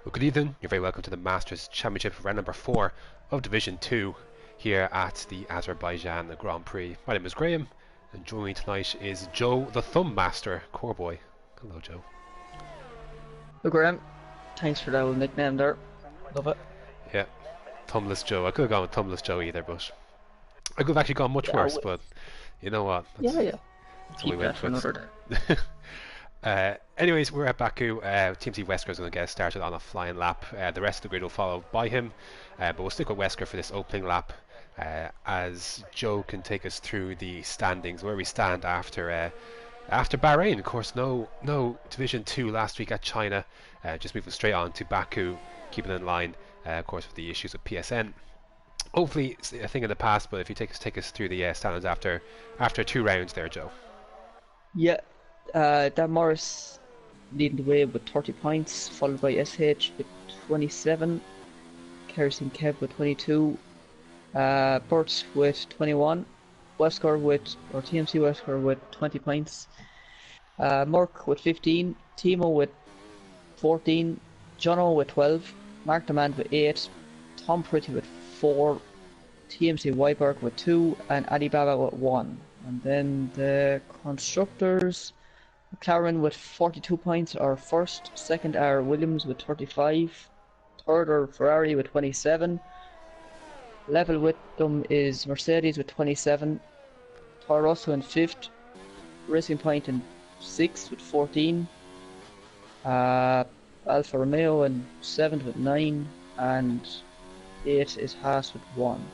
Well, good evening. You're very welcome to the Masters Championship round number 4 of Division 2 here at the Azerbaijan Grand Prix. My name is Graham, and joining me tonight is Joe, the Thumb Master, Coreboy. Hello, Joe. Hello, Graham. Thanks for that little nickname there. Love it. Yeah, Thumbless Joe. I could have gone with Thumbless Joe either, but I could have actually gone much worse, but you know what? Yeah. That's what we Keep went that for with. another day. Anyways, we're at Baku. Team C Wesker is going to get started on a flying lap. The rest of the grid will follow by him, but we'll stick with Wesker for this opening lap as Joe can take us through the standings, where we stand after Bahrain. Of course, no Division 2 last week at China, just moving straight on to Baku, keeping in line, of course, with the issues with PSN. Hopefully, it's a thing in the past, but if you take us through the standings after 2 rounds there, Joe. Yeah. Dan Morris leading the way with 30 points, followed by SH with 27, Kerosene Kev with 22, Burt with 21, TMC Wesker with 20 points, Merck with 15, Timo with 14, Jono with 12, Mark Demand with 8, Tom Pretty with 4, TMC Weiberg with 2, and Alibaba with 1. And then the constructors, McLaren with 42 points are first, second are Williams with 35, third are Ferrari with 27, level with them is Mercedes with 27, Toro Rosso in 5th, Racing Point in 6th with 14, Alfa Romeo in 7th with 9, and 8 is Haas with 1.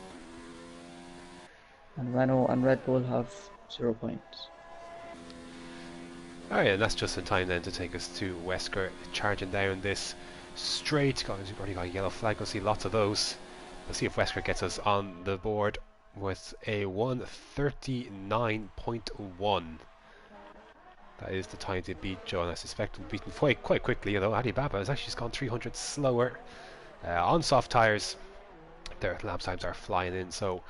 And Renault and Red Bull have 0 points. Alright, and that's just in time then to take us to Wesker charging down this straight. God, we've already got a yellow flag. We'll see lots of those. We'll see if Wesker gets us on the board with a 1:39.1. That is the time to beat Joe, and I suspect we'll beat him quite quickly. Although Alibaba has actually just gone 300 slower on soft tyres. Their lap times are flying in, so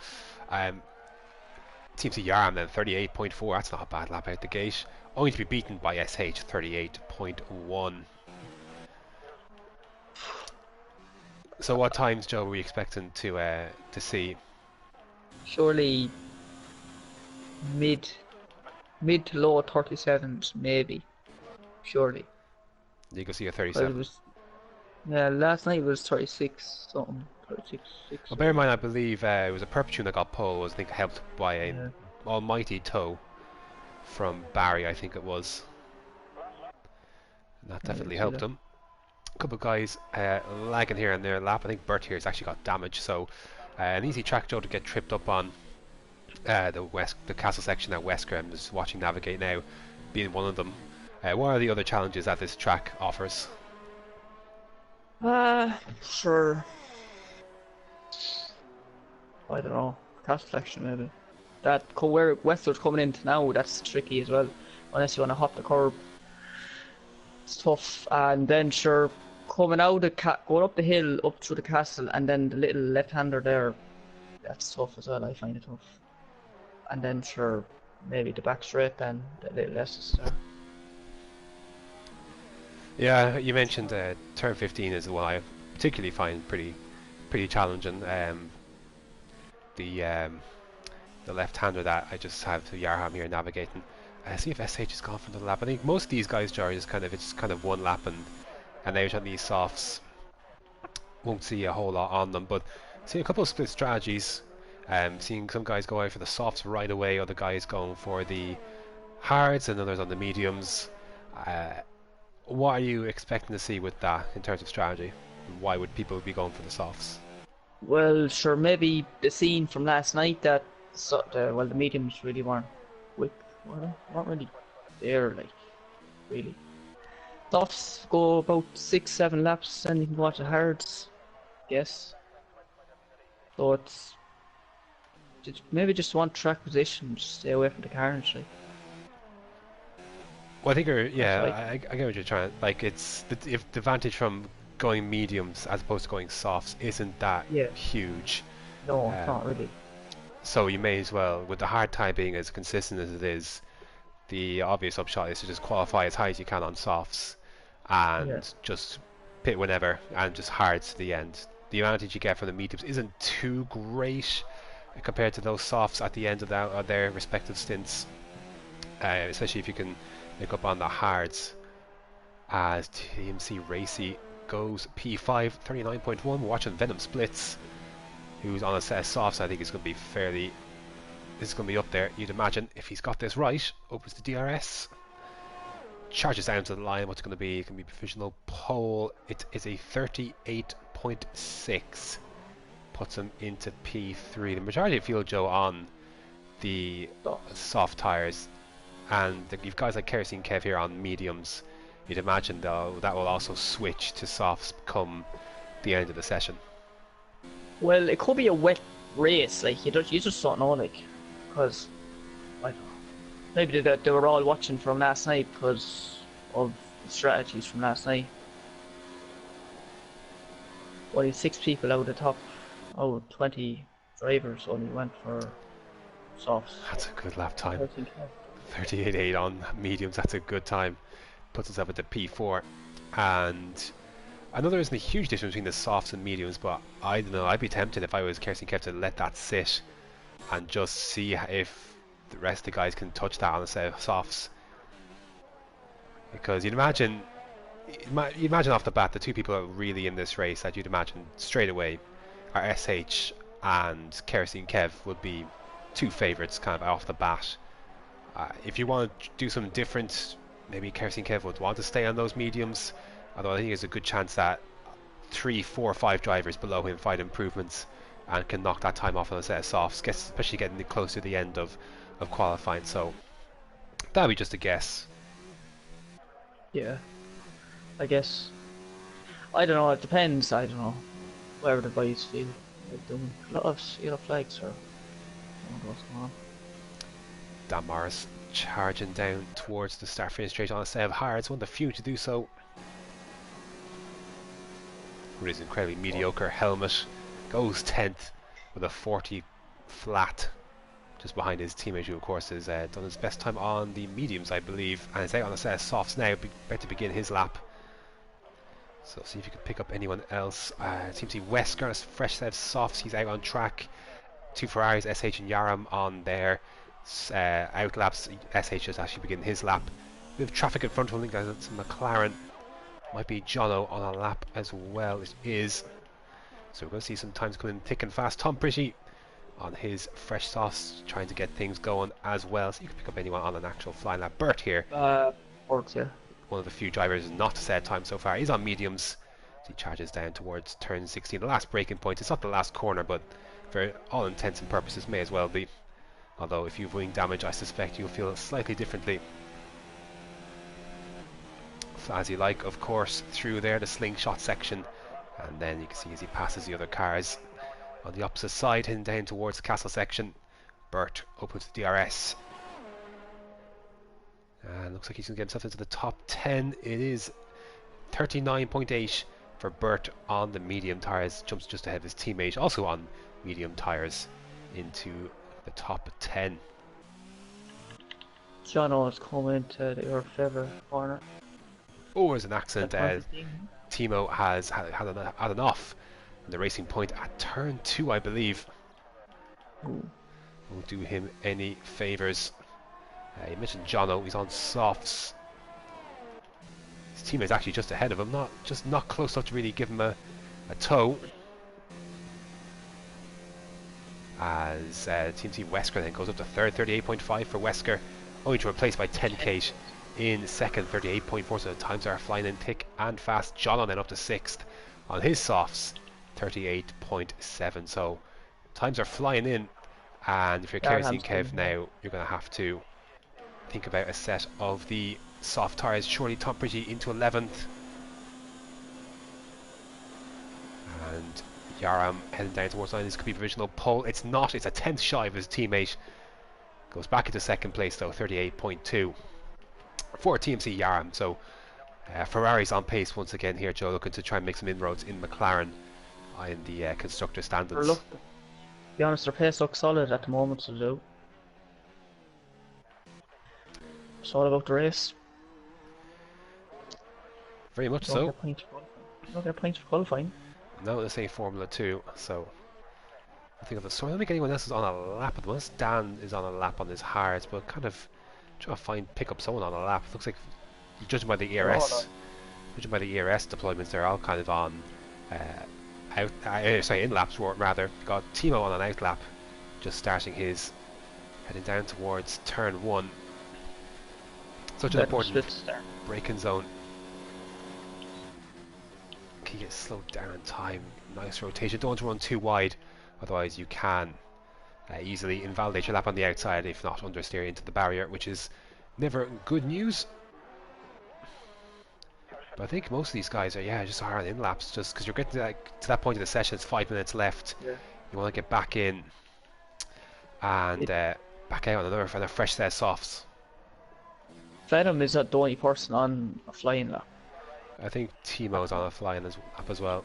Team C Yarm then 38.4. That's not a bad lap out the gate. Only to be beaten by SH 38.1. So what times, Joe, were we expecting to see? Surely mid to low 37s, maybe. Surely. You can see a 37. Last night it was 36 something. 36. Well, bear in mind, I believe it was a Perpetuum that got pole. Was, I think, helped by an almighty toe from Barry, I think it was. And that definitely helped him. A couple of guys lagging here and there lap. I think Burt here has actually got damage, so an easy track, Joe, to get tripped up on. The castle section at Wesker. I'm just watching Navigate now, being one of them. What are the other challenges that this track offers? Sure. I don't know. Castle section maybe. That where Wester's coming into now, that's tricky as well. Unless you want to hop the curb, it's tough. And then sure, coming out going up the hill up through the castle, and then the little left-hander there, that's tough as well. I find it tough. And then sure, maybe the back straight, then the little less there. Yeah, you mentioned turn 15 is the one I particularly find pretty challenging. The left-hander that I just have to Yarham here navigating. See if SH has gone for the lap. I think most of these guys, George, is kind of one lap and out on these softs. Won't see a whole lot on them, but see a couple of split strategies. Seeing some guys go out for the softs right away, other guys going for the hards, and others on the mediums. What are you expecting to see with that in terms of strategy? Why would people be going for the softs? Well, sure, maybe the scene from last night that the mediums really weren't really there, like, really. Softs go about 6-7 laps, and you can go on to hards, I guess. So it's maybe just one track position, just stay away from the carnage, like. Well, I think I get what you're trying. Like, it's the advantage from going mediums as opposed to going softs isn't that huge. No, it's not really. So you may as well, with the hard time being as consistent as it is, the obvious upshot is to just qualify as high as you can on softs and just pit whenever and just hard to the end. The advantage you get from the mediums isn't too great compared to those softs at the end of their respective stints, especially if you can make up on the hards. As TMC Racy goes P5, 39.1. We're watching Venom Splits, who's on a set of softs. I think it's going to be this is going to be up there, you'd imagine, if he's got this right. Opens the DRS, charges down to the line. What's going to be? It can be provisional pole. It is a 38.6. Puts him into P3. The majority of fuel, Joe, on the soft tyres, and you've guys like Kerosene Kev here on mediums. You'd imagine though that will also switch to softs come the end of the session. Well, it could be a wet race, like you just don't know, like, because I don't know. Maybe they were all watching from last night because of the strategies from last night. Only 6 people out of the top, 20 drivers only went for softs. That's a good lap time. 38.8 on mediums. That's a good time. Puts us up at the P4. And I know there isn't a huge difference between the softs and mediums, but I don't know. I'd be tempted if I was Kerosene Kev to let that sit and just see if the rest of the guys can touch that on a set of softs. Because you'd imagine off the bat the two people that are really in this race that you'd imagine straight away are SH and Kerosene Kev would be two favourites kind of off the bat. If you want to do something different, maybe Kerosene Kev would want to stay on those mediums, although I think there's a good chance that 3, 4, 5 drivers below him find improvements and can knock that time off on a set of softs, especially getting close to the end of qualifying. So that'd be just a guess. Yeah, I guess. I don't know, it depends, I don't know. Wherever the boys feel like doing. A lot of yellow flags or I don't know what's going on. Dan Morris charging down towards the start finish straight on a set of hards, one of the few to do so. With his incredibly mediocre helmet, goes 10th with a 40 flat, just behind his teammate, who of course has done his best time on the mediums, I believe, and is out on a set of softs now, about to begin his lap. So see if you can pick up anyone else. Seems to be Wesker on a fresh set of softs. He's out on track. 2 Ferraris, SH and Yaram on their out laps. SH is actually beginning his lap. We have traffic in front of him. I think that's McLaren. Might be Jono on a lap as well. It is. So we're going to see some times coming thick and fast. Tom Pretty on his fresh softs, trying to get things going as well. So you can pick up anyone on an actual flying lap. Bert here. Works, yeah. One of the few drivers not to set time so far. He's on mediums. So he charges down towards turn 16. The last braking point. It's not the last corner, but for all intents and purposes may as well be. Although if you've wing damage, I suspect you'll feel slightly differently. As you like, of course, through there, the slingshot section. And then you can see as he passes the other cars on the opposite side, heading down towards the castle section. Bert opens the DRS. And looks like he's going to get himself into the top 10. It is 39.8 for Bert on the medium tyres. Jumps just ahead of his teammate, also on medium tyres, into the top 10. Jono is coming to your favourite corner. Oh, there's an accident. Timo has had an off in the racing point at turn 2, I believe. Ooh. Won't do him any favours. You mentioned Jono, he's on softs. His teammate's actually just ahead of him, not close enough to really give him a tow. As Team Wesker then goes up to third, 38.5 for Wesker, only to replace by 10k in second, 38.4. So the times are flying in thick and fast. Jono then up to 6th on his softs, 38.7. So times are flying in, and if you're Kerosene Kev now, you're going to have to think about a set of the soft tyres. Surely Tom Pretty into 11th, and Yaram heading down towards line. This could be provisional pole. It's not. It's a 10th shy of his teammate. Goes back into second place though, 38.2 for TMC Yaram. So Ferrari's on pace once again here, Joe, looking to try and make some inroads in McLaren in the constructor standards. Look, to be honest, their pace looks solid at the moment, so do. It's all about the race. Very much so. You don't get points for qualifying. No, this ain't Formula 2, so I think of the story. I don't think anyone else is on a lap at the moment. Dan is on a lap on his hards, but kind of trying to pick up someone on a lap. Looks like, judging by the They're all ERS, on. judging by the ERS deployments, they're all kind of on in laps rather. We've got Timo on an out lap, just starting his, heading down towards turn 1. Such an Venom important splits there. braking zone. Can you get slowed down in time? Nice rotation. Don't want to run too wide, otherwise you can easily invalidate your lap on the outside if not understeer into the barrier, which is never good news. But I think most of these guys are just hard in laps, just because you're getting to that point of the session. It's 5 minutes left. Yeah. You want to get back in and back out on a fresh set of softs. Venom is not the only person on a flying lap. I think Timo's on a flying lap as well.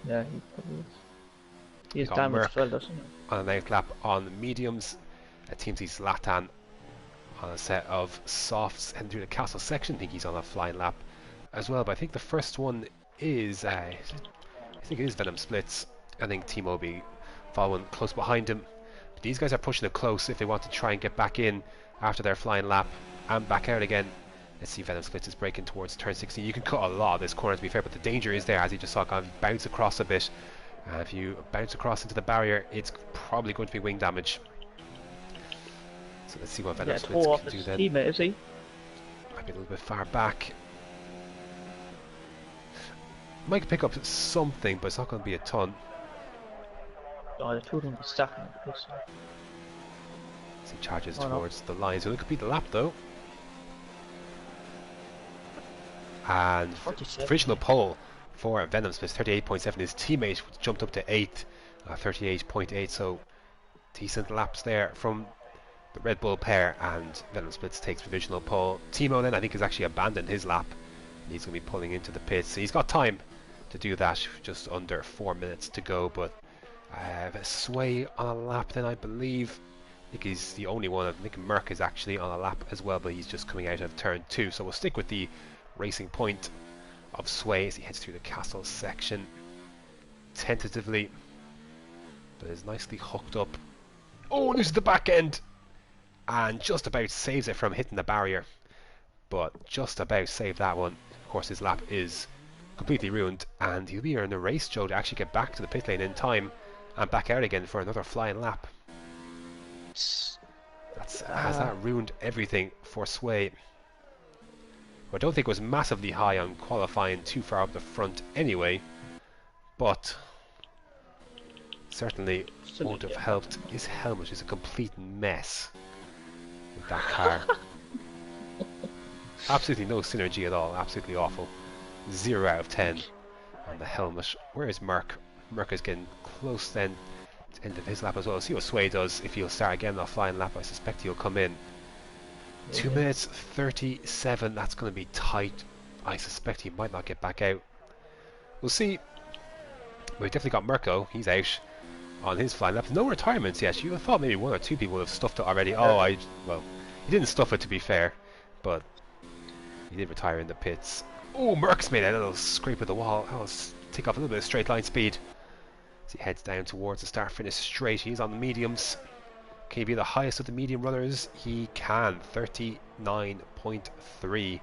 Yeah, he probably is. He has Got damage Merc as well, doesn't he? on an out lap on mediums. Team sees Zlatan on a set of softs and through the castle section. I think he's on a flying lap as well, but I think the first one is I think it is Venom Splits. I think Timo will be following close behind him. But these guys are pushing it close if they want to try and get back in after their flying lap and back out again. Let's see, Venom Splits is breaking towards turn 16. You can cut a lot of this corner to be fair, but the danger is there, as you just saw kind of bounce across a bit. If you bounce across into the barrier, it's probably going to be wing damage. So let's see what Venom Splits can do then. Teammate, is he? Might be a little bit far back. Might pick up something, but it's not going to be a ton. Oh, the two of them are stacking at the pit stop. As he charges towards the line, so it could be the lap though. And original pole for Venom Splits, 38.7. His teammate jumped up to 8th, 38.8. So decent laps there from the Red Bull pair, and Venom Splits takes provisional pole. Timo then I think has actually abandoned his lap. He's going to be pulling into the pits. So he's got time to do that, just under 4 minutes to go. But Sway on a lap then, I believe. I think he's the only one. I think Merc is actually on a lap as well, but he's just coming out of turn 2. So we'll stick with the racing point of Sway as he heads through the castle section tentatively, but is nicely hooked up. Oh, loses the back end and just about saves it from hitting the barrier, but just about saved that one. Of course his lap is completely ruined, and he'll be in a race, Joe, to actually get back to the pit lane in time and back out again for another flying lap. Has that ruined everything for Sway? I don't think it was massively high on qualifying too far up the front anyway, but certainly won't have helped. His helmet is a complete mess with that car. Absolutely no synergy at all, absolutely awful. 0 out of 10 on the helmet. Where is Merc? Merc is getting close then to the end of his lap as well. See what Sway does. If he'll start again on a flying lap, I suspect he'll come in. 2 minutes 37, that's going to be tight. I suspect he might not get back out. We'll see. We've definitely got Mirko, he's out on his flying lap. No retirements yet. You would have thought maybe 1 or 2 people would have stuffed it already. Well, he didn't stuff it to be fair, but he did retire in the pits. Oh, Merck's made a little scrape of the wall. I'll take off a little bit of straight line speed as he heads down towards the start finish straight. He's on the mediums. Can he be the highest of the medium runners? He can. 39.3.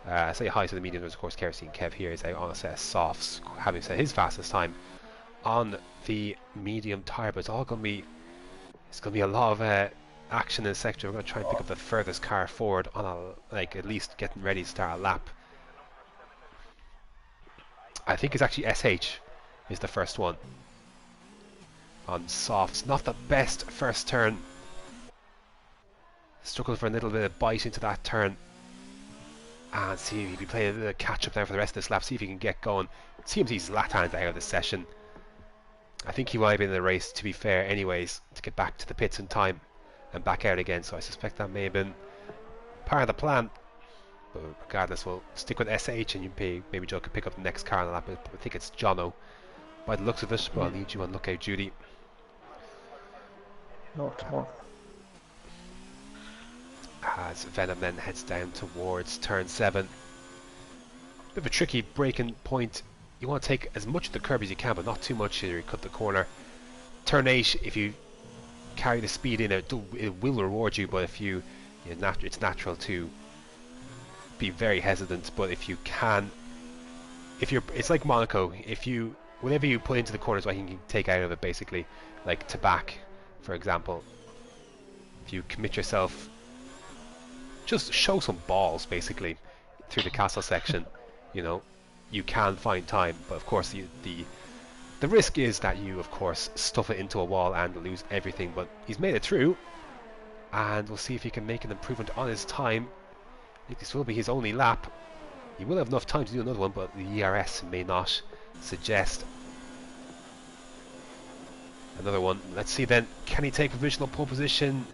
I say highest of the medium runners, of course. Kerosene Kev here is out on a set of softs, having set his fastest time on the medium tire. But it's going to be a lot of action in the sector. We're going to try and pick up the furthest car forward on at least getting ready to start a lap. I think it's actually SH is the first one on softs. Not the best first turn. Struggled for a little bit of bite into that turn. And see if he can play a little catch up now for the rest of this lap. See if he can get going. Seems he's Zlatan's out of the session. I think he might have been in the race, to be fair, anyways, to get back to the pits in time and back out again. So I suspect that may have been part of the plan. But regardless, we'll stick with SH, and maybe Joe can pick up the next car on the lap. I think it's Jono by the looks of it, but I'll need you on lookout duty. No, tomorrow. As Venom then heads down towards turn 7. bit of a tricky braking point. You want to take as much of the curb as you can, but not too much here. You cut the corner. Turn 8, if you carry the speed in, it will reward you, but if you, it's natural to be very hesitant. But if you can, it's like Monaco. If you, whatever you put into the corners, what you can take out of it, basically, like Tabac, for example. If you commit yourself, just show some balls, basically, through the castle section. You know, you can find time, but of course the risk is that you, of course, stuff it into a wall and lose everything. But he's made it through, and we'll see if he can make an improvement on his time. I think this will be his only lap. He will have enough time to do another one, but the ERS may not suggest another one. Let's see then, can he take provisional pole position?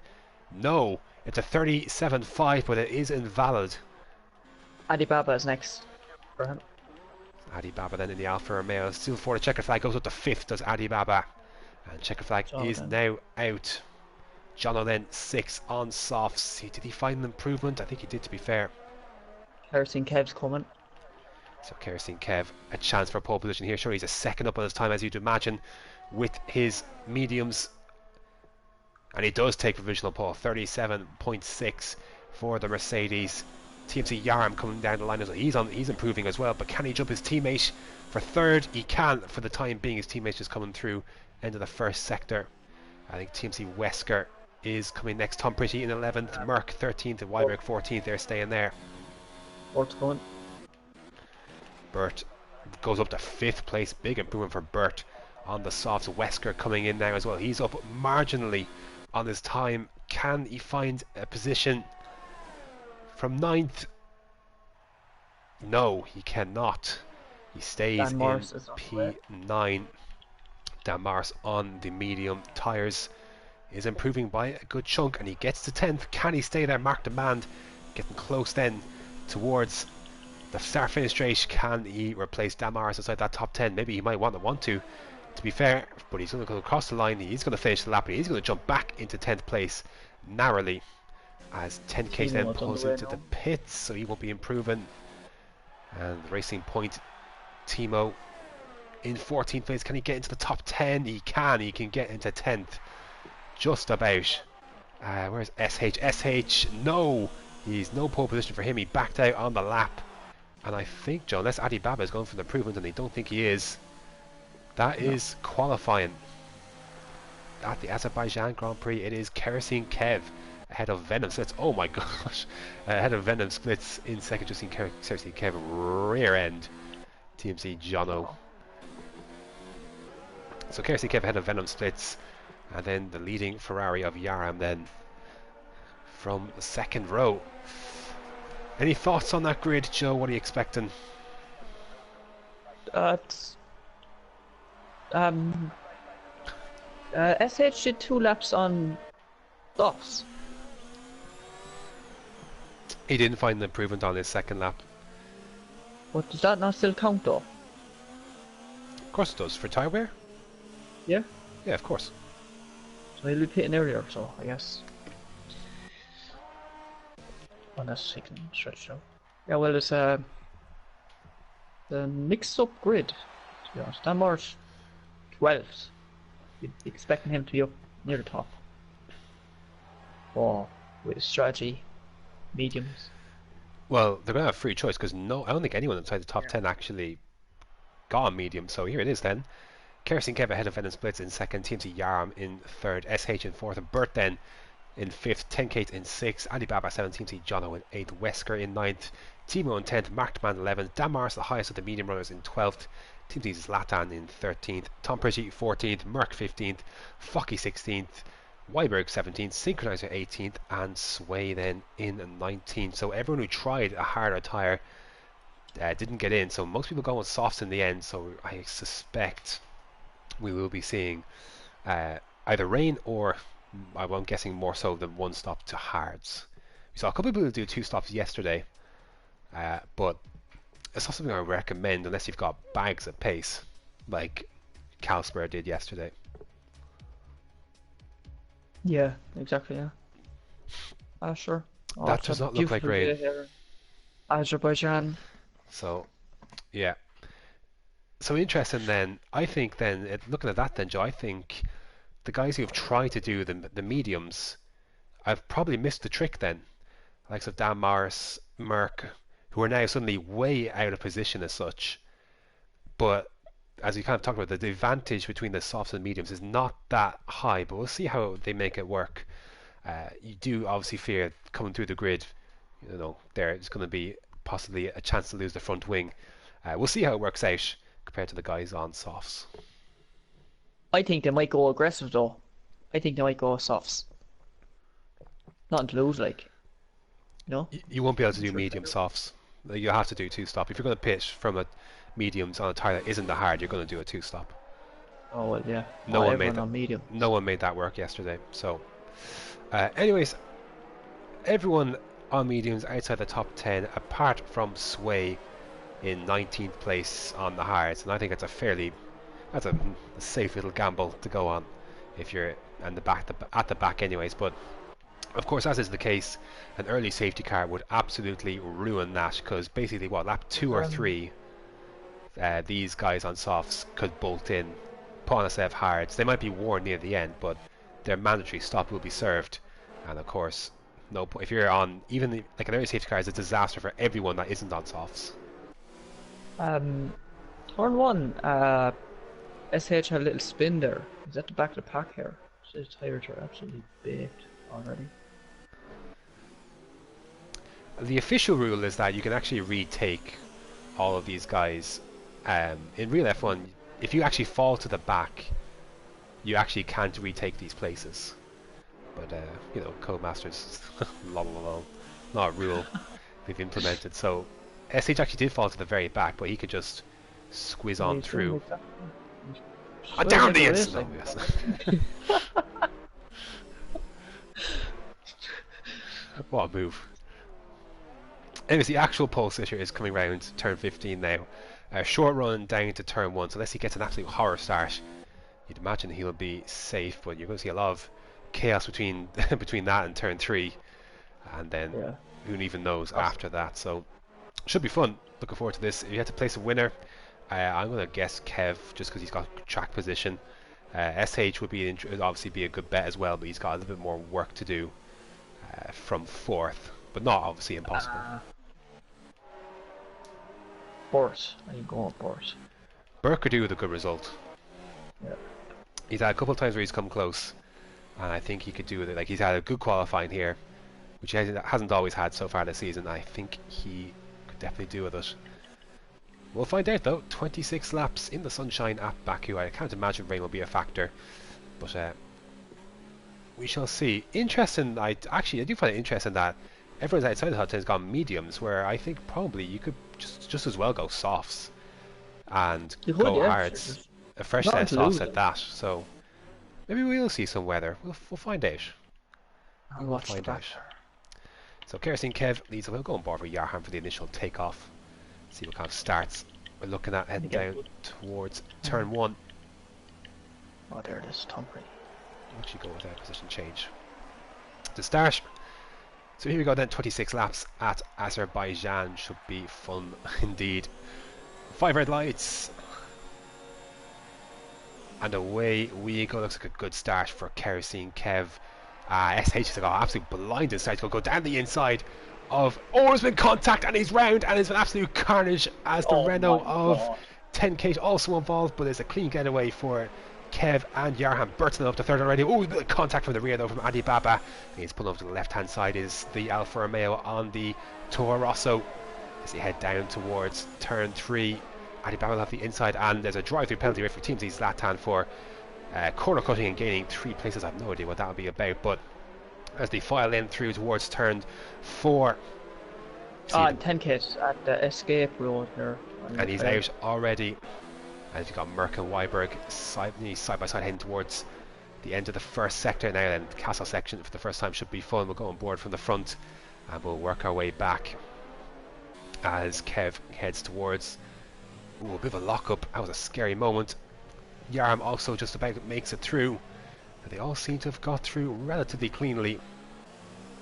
No, it's a 37.5, but it is invalid. Adibaba is next for him. Adi Baba then in the Alfa Romeo, still for the checker flag, goes up to 5th, does Adi Baba. And checker flag is now out. Jono then 6 on softs. Did he find an improvement? I think he did, to be fair. Kerosene Kev's coming. So Kerosene Kev, a chance for pole position here. Sure, he's a second up on his time, as you'd imagine, with his mediums. And he does take provisional pole, 37.6 for the Mercedes. TMC Yaram coming down the line as well. He's improving as well, but can he jump his teammate for 3rd? He can, for the time being. His teammate just coming through end of the 1st sector. I think TMC Wesker is coming next. Tom Pretty in 11th, Merck 13th, and Weiberg 14th. They're staying there. Bert's going. Bert goes up to 5th place. Big improvement for Bert on the softs. Wesker coming in now as well. He's up marginally on his time. Can he find a position from 9th? No, he cannot. He stays in P9. Dan Mars on the medium tyres is improving by a good chunk, and he gets to 10th. Can he stay there? Mark Demand getting close then towards the start finish straight. Can he replace Dan Mars inside that top 10? Maybe he might want to be fair, but he's going to go across the line. He's going to finish the lap, and he's going to jump back into 10th place narrowly, as 10k then pulls into the pits, so he won't be improving. And the Racing Point Timo in 14th place. Can he get into the top 10? He can get into 10th just about. Where's SH? SH, no, he's no pole position for him. He backed out on the lap, and I think, Joe, unless Adi Baba is going for the improvement, and I don't think he is, that is qualifying at the Azerbaijan Grand Prix. It is Kerosene Kev ahead of Venom Splits. Oh my gosh, ahead of Venom Splits in second. Just seen Kerosene Kev rear end TMC Jono. So Kerosene Kev ahead of Venom Splits, and then the leading Ferrari of Yaram then from the 2nd row. Any thoughts on that grid, Joe? What are you expecting? SH did 2 laps on softs. He didn't find an improvement on his 2nd lap. But does that not still count though? Of course it does, for tyre wear. Yeah? Yeah, of course. So he'll be pitting earlier, so I guess. Unless he can stretch out. Yeah, well, it's the mix-up grid, to be honest. Dan Moore's 12th. You'd be expecting him to be up near the top. Or with strategy, mediums. Well, they're going to have free choice, because I don't think anyone inside the top 10 actually got a medium, so here it is then. Kerosene Kev ahead of Venom Splits in 2nd, TMC Yaram in 3rd, SH in 4th, and Bert then in 5th, 10k in 6th, Alibaba 7th, TMC Jono in 8th, Wesker in 9th, Timo in 10th, Mark Demand 11th, Dan Mars the highest of the medium runners in 12th, TMC Zlatan in 13th, Tom Pretty 14th, Merck 15th, Focky 16th, Weiberg 17th, Synchronizer 18th, and Sway then in 19th. So everyone who tried a harder tyre didn't get in, so most people go with softs in the end, so I suspect we will be seeing either rain or, I'm guessing more so than one stop to hards. We saw a couple of people do 2 stops yesterday, but it's not something I recommend unless you've got bags of pace like Calsper did yesterday. Yeah, exactly, yeah. Sure. That does not look like rain. Azerbaijan. So Yeah. So interesting then. I think then, looking at that then, Joe, I think the guys who have tried to do the mediums, I've probably missed the trick then. Likes of Dan Morris, Merck, who are now suddenly way out of position as such. But as we kind of talked about, the advantage between the softs and mediums is not that high. But we'll see how they make it work. You do obviously fear coming through the grid. There's going to be possibly a chance to lose the front wing. We'll see how it works out compared to the guys on softs. I think they might go aggressive though. I think they might go softs. Nothing to lose, like. You won't be able to do medium softs. You have to do two stop. If you're going to pitch from a mediums on a tire that isn't the hard, you're going to do a two stop. Oh well, yeah. No one made that. On medium. No one made that work yesterday. So, anyways, everyone on mediums outside the top 10, apart from Sway in 19th place on the hards, and I think that's a safe little gamble to go on if you're at the back anyways. But of course, as is the case, an early safety car would absolutely ruin that, because basically lap 2 or 3 these guys on softs could bolt in, put on a set of hards. They might be worn near the end, but their mandatory stop will be served. And of course, if you're on even like an early safety car, is a disaster for everyone that isn't on softs. Turn 1, SH had a little spin there. He's at the back of the pack here. His tires are absolutely baked already. The official rule is that you can actually retake all of these guys. In real F1, if you actually fall to the back, you actually can't retake these places. But Codemasters, not a rule they've implemented. So SH actually did fall to the very back, but he could just squeeze on through. Down the inside. What a move. Anyways, the actual pole sitter is coming round turn 15 now. Short run down to turn 1, so unless he gets an absolute horror start, you'd imagine he'll be safe, but you're going to see a lot of chaos between that and turn 3, and then who even knows after that. So should be fun. Looking forward to this. If you had to place a winner, I'm going to guess Kev, just because he's got track position. SH would obviously be a good bet as well, but he's got a little bit more work to do from 4th, but not obviously impossible. Boris, I'm going Boris. Burke could do with a good result. Yeah. He's had a couple of times where he's come close, and I think he could do with it. Like, he's had a good qualifying here, which he hasn't always had so far this season. I think he could definitely do with it. We'll find out though. 26 laps in the sunshine at Baku. I can't imagine rain will be a factor, but we shall see. Interesting. I do find it interesting that everyone's outside the top 10 has gone mediums, where I think probably you could just as well go softs and go hards. A fresh set of softs at that. So maybe we'll see some weather. We'll find out. We'll find out. So Kerosene Kev leads. We'll go on board with Yarham for the initial takeoff. See what kind of starts we're looking at heading down towards turn 1. Oh, there it is, Tombury. Actually go with a position change to start. So here we go then, 26 laps at Azerbaijan. Should be fun indeed. 5 red lights. And away we go. Looks like a good start for Kerosene Kev. SH has got absolute blinding start. He'll go down the inside of... Oh, there's been contact and he's round, and it's an absolute carnage as the Renault of 10K also involved, but there's a clean getaway for Kev and Yarham. Burton up to third already. Oh, a bit of contact from the rear though from Andy Baba. He's pulling over to the left hand side is the Alfa Romeo on the Toro Rosso as he head down towards turn 3. Andy Baba will have the inside, and there's a drive through penalty for teams. He's Latan for corner cutting and gaining 3 places. I have no idea what that would be about, but as they file in through towards turn 4. 10K at the escape road there. And he's out already. As you've got Merck and Weiberg side by side heading towards the end of the first sector now. Then the castle section for the first time should be fun. We'll go on board from the front and we'll work our way back as Kev heads towards a bit of a lock-up. That was a scary moment. Yarm also just about makes it through. They all seem to have got through relatively cleanly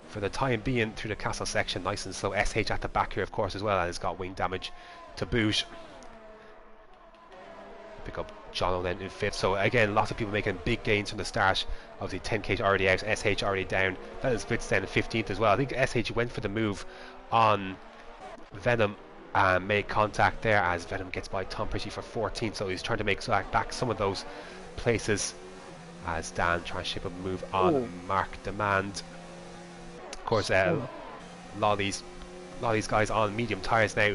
for the time being through the castle section. Nice and slow. SH at the back here of course as well, and has got wing damage to boot. Pick up Jono then in 5th. So again, lots of people making big gains from the start. Obviously 10k already out, SH already down. Venom splits then in 15th as well. I think SH went for the move on Venom and made contact there as Venom gets by Tom Pretty for 14th. So he's trying to make back some of those places as Dan trying to ship a move on Mark Demand. Of course, a lot of these guys on medium tyres now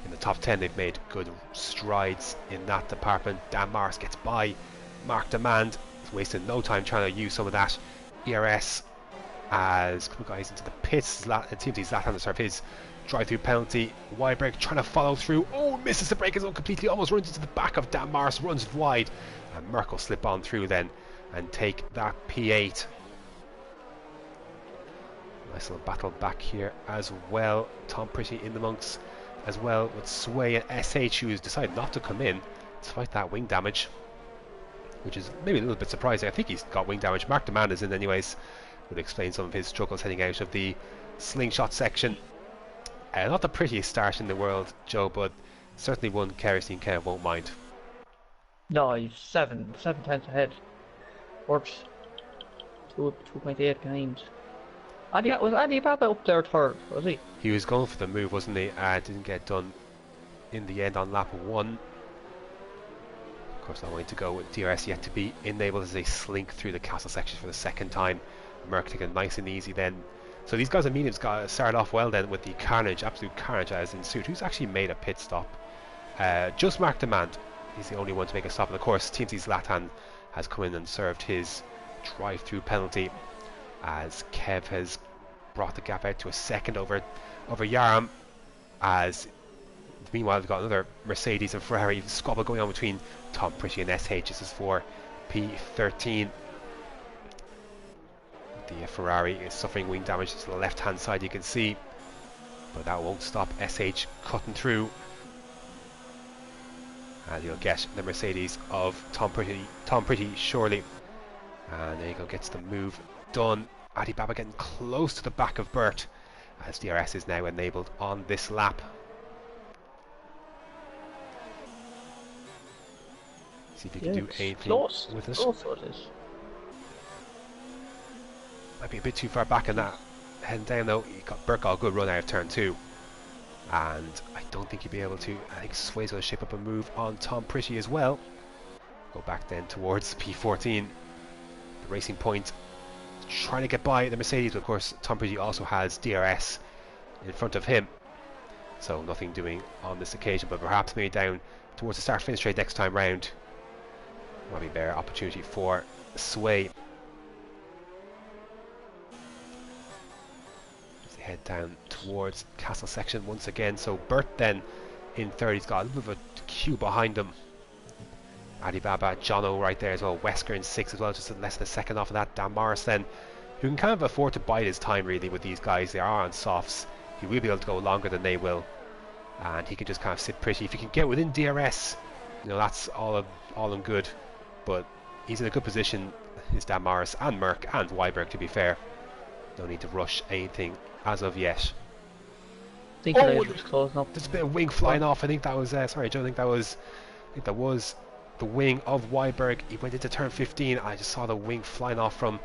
in the top 10. They've made good strides in that department. Dan Morris gets by Mark Demand. He's wasting no time trying to use some of that ERS as a couple of guys into the pits. It seems he's Zlatan to serve his drive-through penalty. Weiberg trying to follow through. Oh, misses the break as well completely. Almost runs into the back of Dan Morris. Runs wide. And Merck will slip on through then and take that P8. Nice little battle back here as well. Tom Pretty in the monks as well with Sway and SH, who's decided not to come in despite that wing damage, which is maybe a little bit surprising. I think he's got wing damage. Mark Demand is in anyways. Would explain some of his struggles heading out of the slingshot section. Not the prettiest start in the world, Joe, but certainly one Kerosene Kev won't mind. No, he's 7 tenths ahead. Works 2.8 behind. Was Adi Baba up there third, was he? He was going for the move, wasn't he? Didn't get done in the end on lap 1. Of course, I wanted to go with DRS yet to be enabled as they slink through the castle section for the second time. Merck taking nice and easy then. So these guys on mediums started off well then with the carnage, absolute carnage as ensued. Who's actually made a pit stop? Just Mark Demand. He's the only one to make a stop. And of course, TNT Zlatan has come in and served his drive-through penalty as Kev has brought the gap out to a second over Yaram. As meanwhile, we've got another Mercedes and Ferrari squabble going on between Tom Pretty and SH. This is for P13. The Ferrari is suffering wing damage to the left-hand side, you can see, but that won't stop SH cutting through. And you'll get the Mercedes of Tom Pretty surely. And there you go, gets the move done. Adi Baba getting close to the back of Bert as DRS is now enabled on this lap. See if you can do anything with this. Might be a bit too far back in that. Heading down though, Bert got a good run out of turn 2. And I don't think he'll be able to. I think Sway's going to shape up a move on Tom Pretty as well. Go back then towards P14. The Racing Point trying to get by the Mercedes, but of course Tom Pretty also has DRS in front of him. So nothing doing on this occasion, but perhaps maybe down towards the start finish straight next time round. Might be a better opportunity for Sway. Head down towards castle section once again. So Bert then in third, he's got a little bit of a queue behind him. Adi Baba, Jono right there as well. Wesker in 6 as well, just less than a second off of that. Dan Morris then, who can kind of afford to bide his time really with these guys. They are on softs. He will be able to go longer than they will, and he can just kind of sit pretty. If he can get within DRS, you know, that's all in good. But he's in a good position, is Dan Morris and Merck and Weiberg, to be fair. No need to rush anything as of yet. I think was closing up. There's a bit of wing flying off. I think that was sorry, Joe. I think that was the wing of Weiberg. He went into turn 15. I just saw the wing flying off from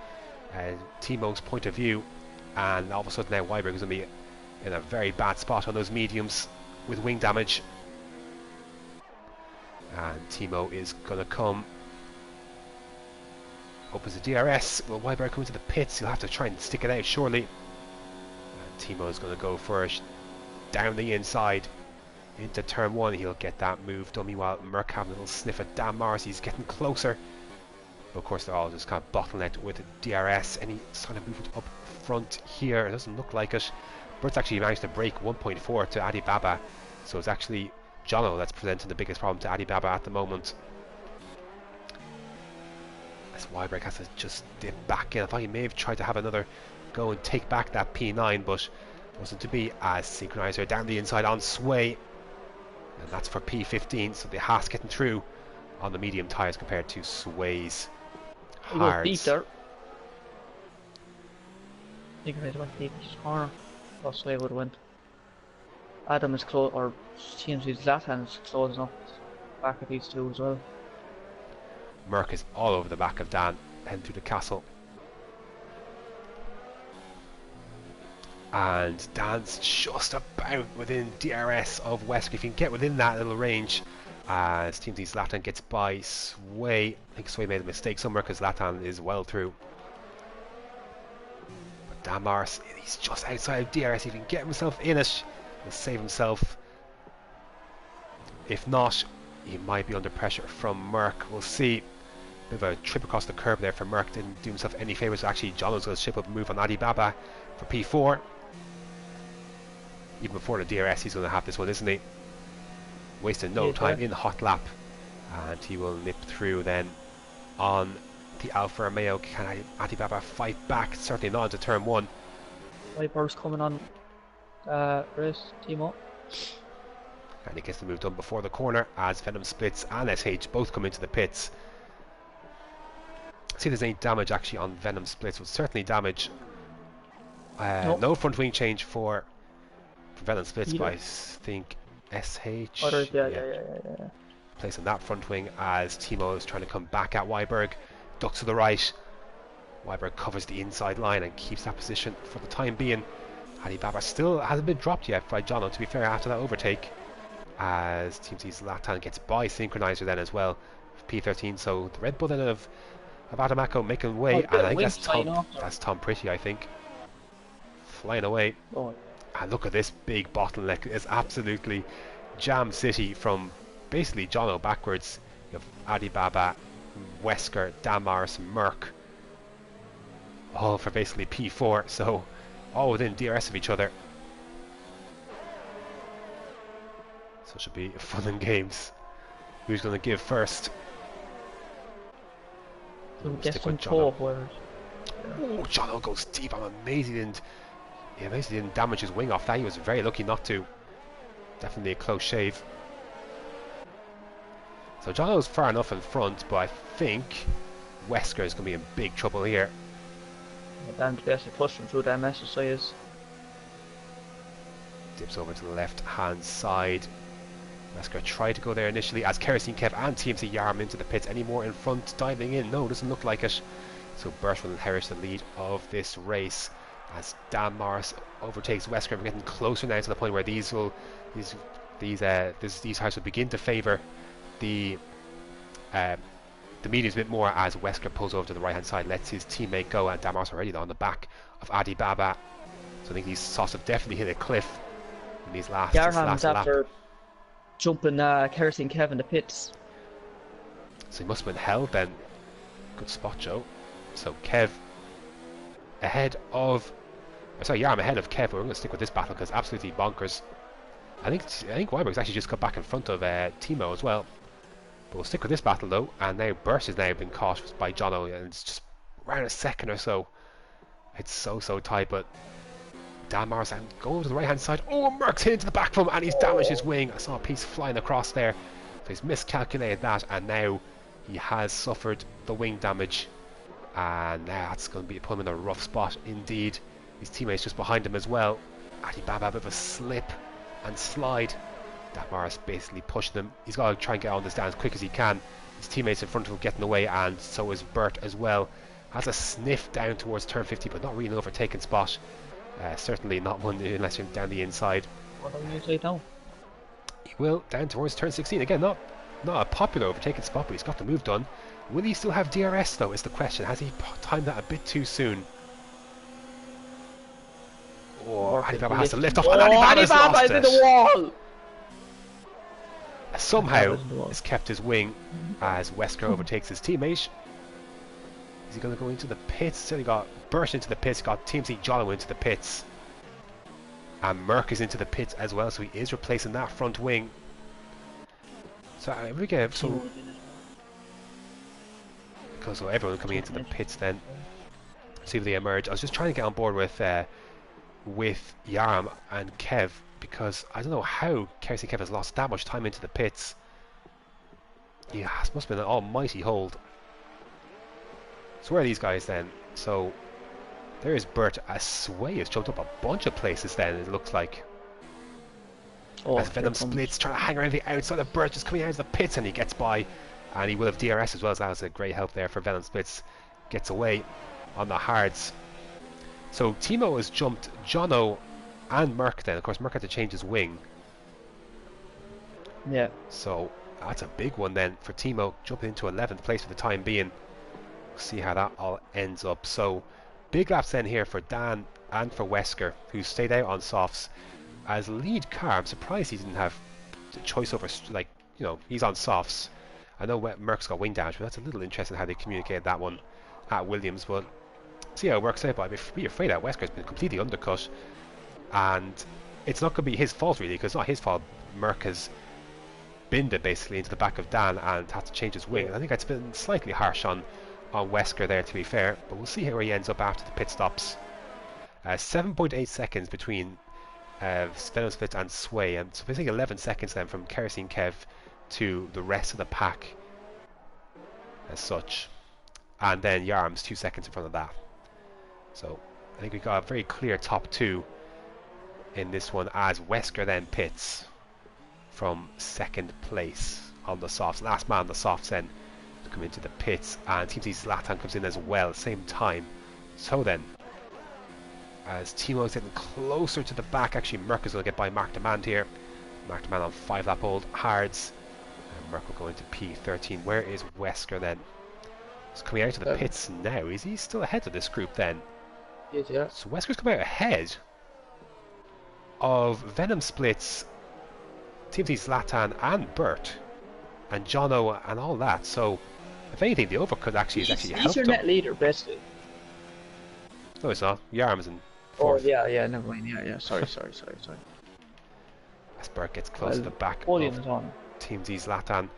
Timo's point of view, and all of a sudden now Weiberg is going to be in a very bad spot on those mediums with wing damage. And Timo is going to come up as a DRS. Will Weiberg come into the pits? He'll have to try and stick it out surely. Timo is going to go first down the inside into turn 1. He'll get that move done. Meanwhile, Merck having a little sniff at Dan Morris. He's getting closer. But of course, they're all just kind of bottlenecked with DRS. Any sort of movement up front here? It doesn't look like it. Bert's actually managed to break 1.4 to Adi Baba. So it's actually Jono that's presenting the biggest problem to Adi Baba at the moment. As Weiberg has to just dip back in. I thought he may have tried to have another go and take back that P9, but wasn't to be, as Synchronizer down the inside on Sway, and that's for P15. So the Haas getting through on the medium tyres compared to Sway's hards. Synchronizer went deep in his corner. Or Sway would have went. Adam is close, or seems Zlatan is closing up back at these two as well. Merck is all over the back of Dan, heading through the castle. And Dan's just about within DRS of Wesker. If you can get within that little range, as Team Zlatan gets by Sway. I think Sway made a mistake somewhere because Zlatan is well through. But Dan Morris, he's just outside of DRS. If he can get himself in it, he'll save himself. If not, he might be under pressure from Merck. We'll see. Bit of a trip across the curb there for Merck. Didn't do himself any favours. Actually, John was going to ship up a move on Adi Baba for P4. Even before the DRS, he's going to have this one, isn't he? Wasting no time in the hot lap. And he will nip through then on the Alfa Romeo. Can Adi Baba fight back? Certainly not into turn 1. Viper's coming on race, Timo. And he gets the move done before the corner as Venom Splits and SH both come into the pits. See if there's any damage actually on Venom Splits. Well, certainly damage. Nope. No front wing change for Venom Splits, but I think SH. Yeah. Placing that front wing as Timo is trying to come back at Weiberg. Ducks to the right. Weiberg covers the inside line and keeps that position for the time being. Adi Baba still hasn't been dropped yet by Jono, to be fair, after that overtake. As Team Zlatan gets by Synchronizer then as well. P13, so the Red Bull then of Adamako making way. And I think that's Tom Pretty, I think. Flying away. And look at this big bottleneck. It's absolutely Jam City from basically Jono backwards. You have Adi Baba, Wesker, Dan Morris, Merck. All for basically P4, so all within DRS of each other. So it should be fun and games. Who's going to give first? Guess some top. Oh, Jono goes deep. I'm amazed he didn't damage his wing off that. He was very lucky not to. Definitely a close shave. So Jono's far enough in front, but I think Wesker is going to be in big trouble here. Dan's basically pushing through them SSIs. Dips over to the left hand side. Wesker tried to go there initially as Kerosene Kev and TMC Yarm into the pits. Any more in front? Diving in? No, doesn't look like it. So Burt will inherit the lead of this race as Dan Morris overtakes Wesker. We're getting closer now to the point where these cars will begin to favour the mediums a bit more as Wesker pulls over to the right hand side, lets his teammate go, and Dan Morris already on the back of Adi Baba. So I think these sots have definitely hit a cliff in these last after jumping Kerosene Kev in the pits. So he must have been held then. Good spot, Joe. So Kev ahead of... Sorry, Yarm ahead of Kev. We're going to stick with this battle because absolutely bonkers. I think Weiberg's actually just got back in front of Timo as well. But we'll stick with this battle though. And now Burst has now been caught by Jono, and it's just around a second or so. It's so tight, but Dan Morris going to the right hand side. Oh, Merck's hit into the back from him and he's damaged his wing. I saw a piece flying across there. So he's miscalculated that, and now he has suffered the wing damage. And now that's going to put him in a rough spot indeed. His teammates just behind him as well. Adi Baba, a bit of a slip and slide. Dan Morris basically pushing him. He's got to try and get on this down as quick as he can. His teammates in front of him getting away, and so is Burt as well. Has a sniff down towards turn 50, but not really an overtaken spot. Certainly not one unless you're down the inside. What do you say now? He will down towards turn 16. Again, not a popular overtaken spot, but he's got the move done. Will he still have DRS though, is the question. Has he timed that a bit too soon? Oh, Adi Baba has to lift off, and Adi Baba's lost it. The wall. Somehow has kept his wing as Wesker overtakes his teammate. Is he going to go into the pits? So he got Burt into the pits, got TMC Jono into the pits. And Merck is into the pits as well, so he is replacing that front wing. So we get so everyone coming into the pits then. See if they emerge. I was just trying to get on board with Yarm and Kev, because I don't know how Kerosene Kev has lost that much time into the pits. He must have been an almighty hold. So where are these guys then? So there is Burt. Sway has jumped up a bunch of places then, it looks like. As Venom Splits trying to hang around the outside of Burt, just coming out of the pits, and he gets by And he will have DRS as well, so that was a great help there for Venom Splits. Gets away on the hards. So Timo has jumped Jono and Merck then. Of course, Merck had to change his wing. Yeah. So that's a big one then for Timo, jumping into 11th place for the time being. We'll see how that all ends up. So big laps then here for Dan and for Wesker, who stayed out on softs. As lead car, I'm surprised he didn't have the choice over, like, you know, he's on softs. I know Merck's got wing damage, but that's a little interesting how they communicated that one at Williams. But see how it works out. But I'd be afraid that Wesker's been completely undercut, and it's not going to be his fault really, because it's not his fault. Merck has binned it basically into the back of Dan and had to change his wing. I think that's been slightly harsh on Wesker there, to be fair, but we'll see how he ends up after the pit stops. 7.8 seconds between Venom Split and Sway, and so I think 11 seconds then from Kerosene Kev to the rest of the pack as such, and then Yarm's 2 seconds in front of that. So I think we got a very clear top two in this one, as Wesker then pits from second place on the softs. Last man on the softs then to come into the pits, and Team Zlatan comes in as well, same time. So then, as Timo's getting closer to the back, actually Merck is going to get by Mark Demand here. Mark Demand on 5-lap old hards, and Merck will go into P13. Where is Wesker then? He's coming out of the pits now. Is he still ahead of this group then? Yes, yeah. So Wesker's coming out ahead of Venom Splits, Team Zlatan and Bert and Jono and all that. So if anything, the overcut actually is actually helped He's your him. net leader, basically. No, it's not. Yarm's in Oh, fourth. yeah, never mind. Yeah. Sorry. As Bert gets close to the back Podium of is on. Team Zlatan.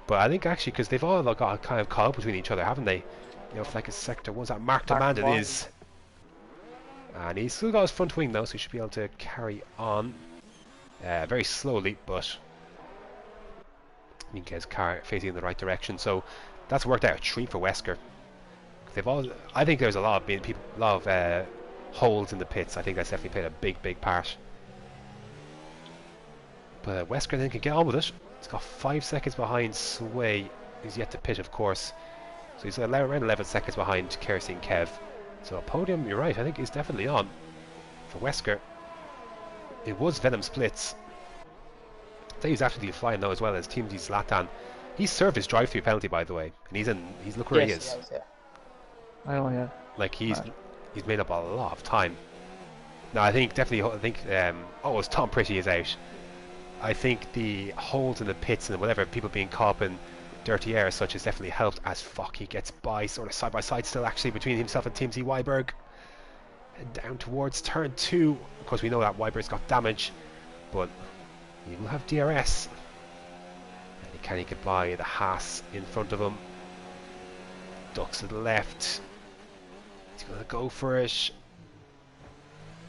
But I think actually, because they've all got kind of caught up between each other, haven't they? You know, like a sector one's that Mark Demand it is. And he's still got his front wing though, so he should be able to carry on very slowly, but he can get his car facing in the right direction. So that's worked out a treat for Wesker. They've all, I think there's a lot of holes in the pits. I think that's definitely played a big part. But Wesker then can get on with it. He's got 5 seconds behind Sway. He's yet to pit, of course. So he's around 11 seconds behind Kerosene Kev. So a podium, you're right, I think he's definitely on for Wesker. It was Venom Splits. I think he's actually flying though as well as Team Zlatan. He served his drive-through penalty, by the way, and he's look where he is. Yes, yeah. I know, yeah. Like he's made up a lot of time. Now I think it was Tom Pretty is out. I think the holes in the pits and whatever, people being caught up in dirty air as such, has definitely helped. As he gets by sort of side by side still actually between himself and Team Z Weiberg. And down towards turn 2. Of course we know that Weiberg's got damage, but he will have DRS. And can he get by the Haas in front of him? Ducks to the left. He's going to go for it.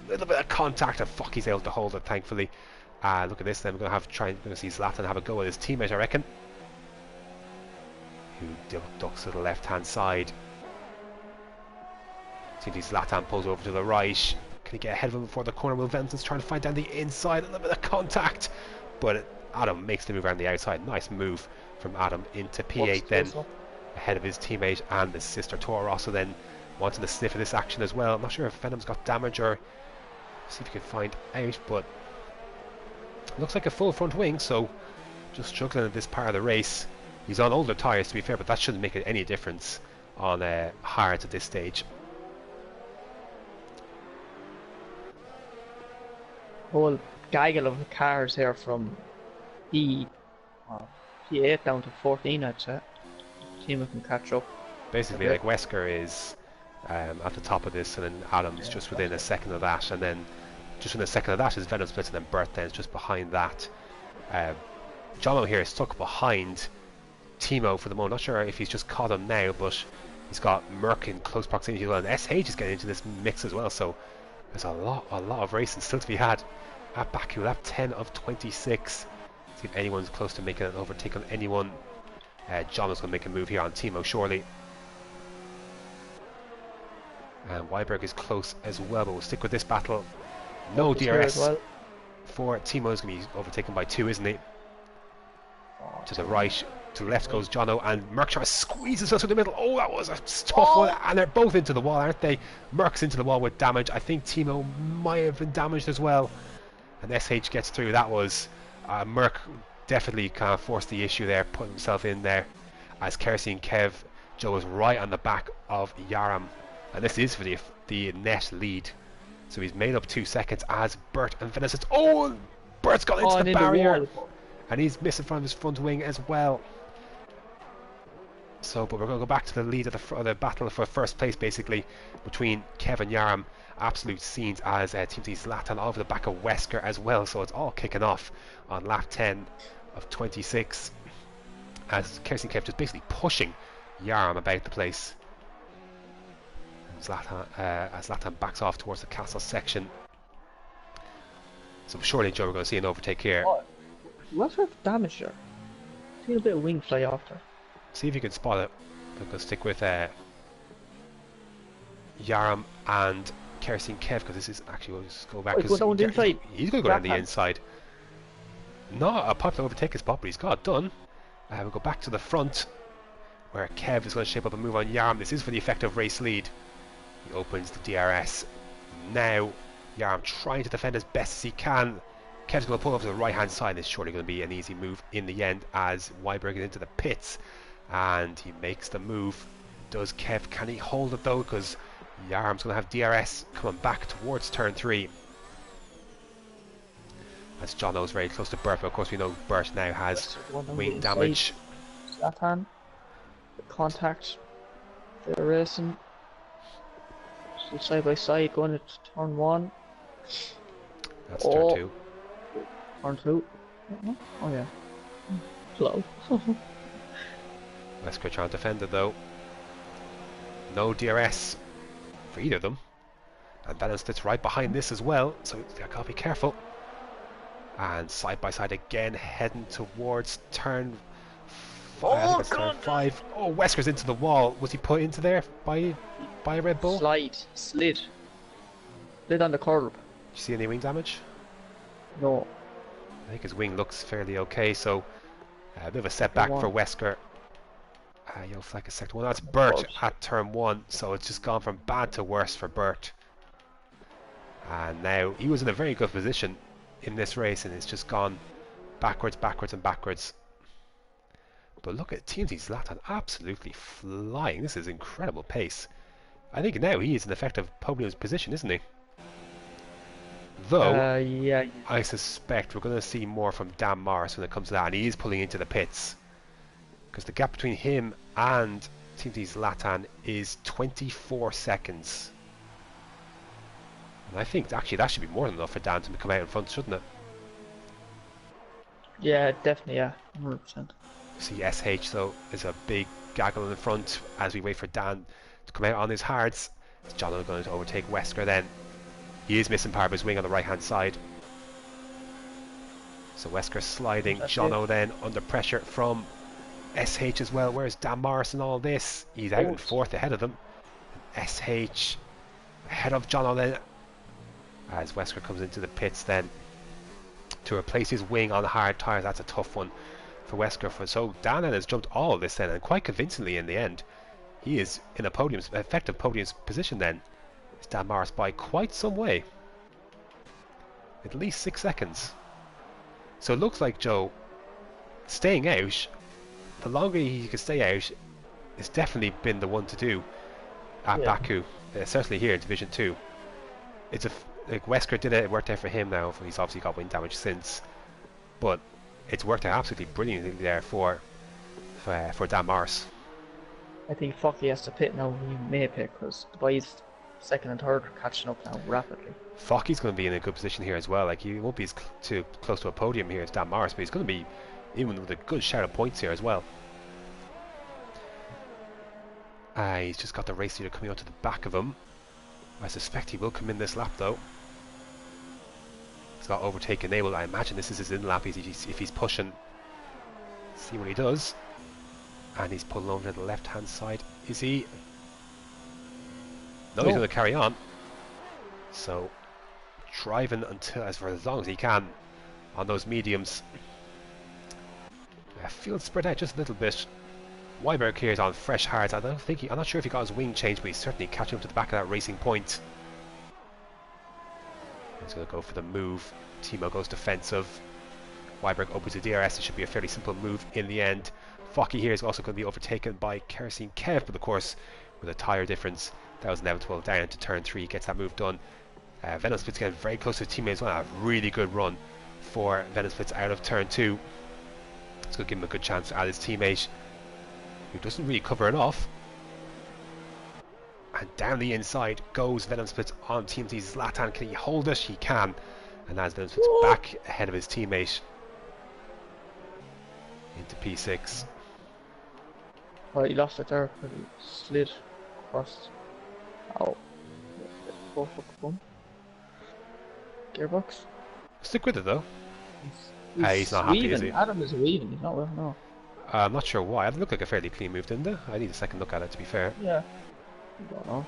A little bit of contact, and he's able to hold it thankfully. Look at this then, we're going to see Zlatan have a go at his teammate, I reckon. Who ducks to the left hand side. See if Zlatan pulls over to the right. Can he get ahead of him before the corner? Will Venton's trying to find down the inside, a little bit of contact. But Adam makes the move around the outside. Nice move from Adam into P8 then. Ahead of his teammate and his sister Toro Rosso then wanting to sniff of this action as well. I'm not sure if Venom's got damage or see if you can find out, but looks like a full front wing, so just struggling at this part of the race. He's on older tyres to be fair, but that shouldn't make any difference on hards at this stage. Whole gaggle of cars here from P8 down to 14, I'd say. See if we can catch up. Basically, like Wesker is at the top of this, and then Adams just within a second of that, and then just within a second of that is Venom Splits, and then Bert then is just behind that. Jono here is stuck behind Timo for the moment. Not sure if he's just caught him now, but he's got Merck in close proximity as well, and SH is getting into this mix as well. So there's a lot of racing still to be had at Baku. Lap 10 of 26. See if anyone's close to making an overtake on anyone. John is going to make a move here on Timo, surely. And Weiberg is close as well, but we'll stick with this battle. No DRS for Timo. Is going to be overtaken by 2, isn't he? To the right. To the left goes Jono, and Merck trying to squeeze himself through the middle. Oh, that was a tough one, Oh! and they're both into the wall, aren't they? Merck's into the wall with damage. I think Timo might have been damaged as well, and SH gets through. That was Merck definitely kind of forced the issue there, put himself in there, as Kersey and Kev. Joe is right on the back of Yaram, and this is for the net lead. So he's made up 2 seconds as Bert and Venice. Oh, Bert's got into the barrier, and he's missing from his front wing as well. So, but we're going to go back to the lead of the battle for first place, basically, between Kev and Yaram. Absolute scenes as Team T Zlatan over the back of Wesker as well. So it's all kicking off on lap 10 of 26, as Kersey and Kev just basically pushing Yaram about the place. And as Zlatan backs off towards the castle section. So surely, Joe, we're going to see an overtake here. Oh, what's her damage there? See a bit of wing fly off there. See if you can spot it. We're going to stick with Yaram and Kersey and Kev, because this is actually, we'll just go back. Go down the inside. He's going to go down the inside. Not a popular overtake spot, but he's got it done. We'll go back to the front, where Kev is going to shape up and move on Yaram. This is for the effective race lead. He opens the DRS. Now Yaram trying to defend as best as he can. Kev's going to pull over to the right hand side. It's surely going to be an easy move in the end, as Weiberg is into the pits, and he makes the move. Does Kev, can he hold it though, because Yaram's going to have DRS coming back towards turn 3. As Jono's very close to Bert, but of course we know Bert now has wing damage. Zlatan, the contact, they're racing. So side by side going to turn 1. That's turn 2. Turn 2. Oh yeah. Slow. Wesker trying to defend it though. No DRS for either of them. And Bennett sits right behind this as well, so I gotta be careful. And side by side again, heading towards turn 5. Turn 5. Oh, Wesker's into the wall. Was he put into there by a Red Bull? Slid on the curb. Did you see any wing damage? No. I think his wing looks fairly okay, so a bit of a setback for Wesker. Yellow flag is sector 1. That's Bert at turn 1, so it's just gone from bad to worse for Bert. And now he was in a very good position in this race, and it's just gone backwards, backwards, and backwards. But look at Team Zlatan absolutely flying. This is incredible pace. I think now he is in effective podium position, isn't he? Though, yeah. I suspect we're going to see more from Dan Morris when it comes to that, and he is pulling into the pits. Because the gap between him and Team Zlatan is 24 seconds. And I think actually that should be more than enough for Dan to come out in front, shouldn't it? Yeah, definitely, yeah. 100%. See SH though is a big gaggle in the front as we wait for Dan to come out on his hards. Is John going to overtake Wesker then? He is missing part of his wing on the right hand side. So Wesker sliding. Jono then under pressure from SH as well. Where's Dan Morris and all this? He's out in 4th ahead of them. SH ahead of Jono then, as Wesker comes into the pits then to replace his wing on the hard tyres. That's a tough one for Wesker. So Dan has jumped all of this then, and quite convincingly in the end. He is in a effective podium position then. It's Dan Morris by quite some way. At least 6 seconds. So it looks like Joe staying out, the longer he can stay out, it's definitely been the one to do at Baku. Certainly here in Division 2. It's like Wesker did it, it worked out for him now. He's obviously got wind damage since. But it's worked out absolutely brilliantly there for Dan Morris. I think Focky has to pit now. He may pit because the boys 2nd and 3rd are catching up now rapidly. Focky's going to be in a good position here as well. Like, he won't be too close to a podium here as Dan Morris, but he's going to be even with a good share of points here as well. He's just got the race leader coming out to the back of him. I suspect he will come in this lap though. He's got overtake enabled. I imagine this is his in lap if he's pushing. See what he does. And he's pulling over to the left hand side. Is he? No, he's going to carry on. So driving until for as long as he can on those mediums. Field spread out just a little bit. Weiberg here is on fresh hards. I'm not sure if he got his wing changed, but he's certainly catching up to the back of that racing point. He's going to go for the move. Timo goes defensive. Weiberg opens the DRS. It should be a fairly simple move in the end. Focky here is also going to be overtaken by Kerosene Kev, but of course, with a tyre difference, that was inevitable. Down to turn 3, gets that move done. Venom Split's getting very close to his teammate as well. A really good run for Venom Split's out of turn 2. It's going to give him a good chance at his teammate, who doesn't really cover it off. And down the inside goes Venom Splits on Team T's Zlatan. Can he hold it? He can. And as Venom Splits back ahead of his teammate into P6. Oh, he lost it there, but he slid across. Oh. Gearbox. Stick with it though. He's not happy, weaving. is he? Adam is weaving. He's not well, no. I'm not sure why. It looked like a fairly clean move, didn't it? I need a second look at it, to be fair. Yeah. I don't know.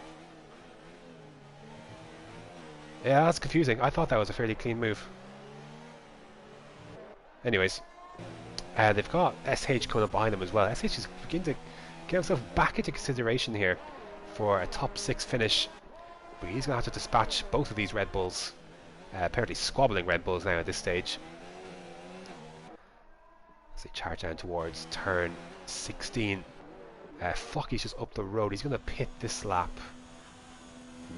Yeah, that's confusing. I thought that was a fairly clean move. Anyways, they've got SH coming up behind them as well. SH is beginning to get himself back into consideration here for a top 6 finish. But he's going to have to dispatch both of these Red Bulls. Apparently squabbling Red Bulls now at this stage. As they charge down towards turn 16. Flocky's just up the road. He's going to pit this lap.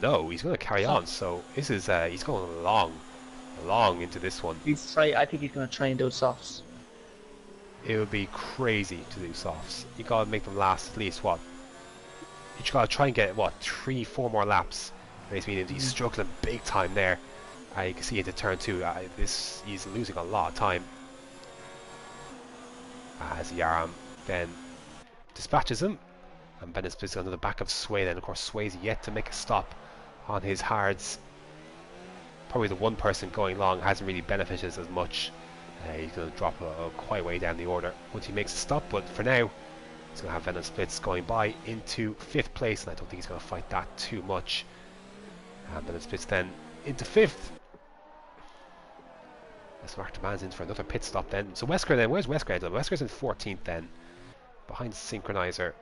No, he's going to carry on. So this is he's going long into this one. I think he's going to try and do softs. It would be crazy to do softs. You got to make them last at least what? You got to try and get what 3-4 more laps. Basically, he's struggling big time there. You can see into turn 2. He's losing a lot of time. As Yaram then dispatches him, and Ben is placed under the back of Sway. Then of course Sway's yet to make a stop on his hards. Probably the one person going long hasn't really benefited as much. He's going to drop quite way down the order once he makes a stop, but for now he's going to have Venom Splits going by into 5th place, and I don't think he's going to fight that too much. And Venom Splits then into 5th. As Mark demands in for another pit stop then. So Wesker then, where's Wesker? Wesker's in 14th then, behind Synchronizer.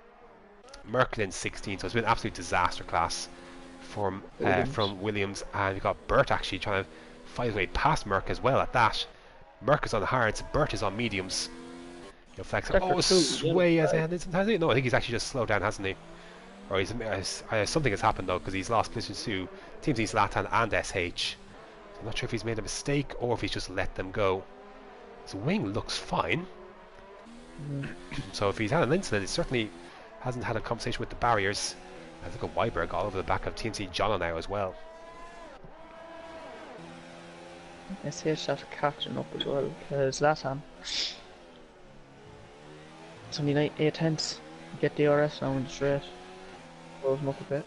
Merck in 16th, so it's been an absolute disaster class from Williams. And we've got Bert actually trying to fight his way past Merck as well at that. Merck is on the hards, Bert is on mediums. Flex. Oh, Sway has he? No, I think he's actually just slowed down, hasn't he? Or something has happened though, because he's lost position to Team Z, Zlatan and SH. So I'm not sure if he's made a mistake or if he's just let them go. His wing looks fine. So if he's had an incident, it certainly hasn't had a conversation with the barriers. I think a Weiberg all over the back of Team Z Jono now as well. SH after catching up as well, because Zlatan. It's only 8 tenths. Get DRS now in the straight. Close him up a bit.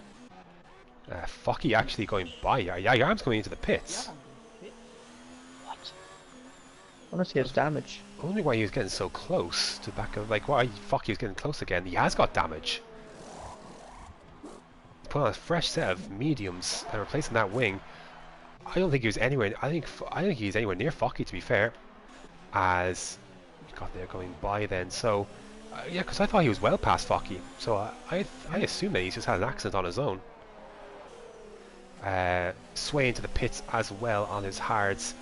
Focky actually going by. Yeah, your arm's going into the pits. What? I want to see his damage. I wonder why he was getting so close to the back of. Like, why Focky was getting close again. He has got damage. He's put on a fresh set of mediums and replacing that wing. I don't think he was anywhere. I think he's anywhere near Focky, to be fair. As he got there going by then. So yeah, because I thought he was well past Focky. So I assume that he's just had an accident on his own. Sway into the pits as well on his hards.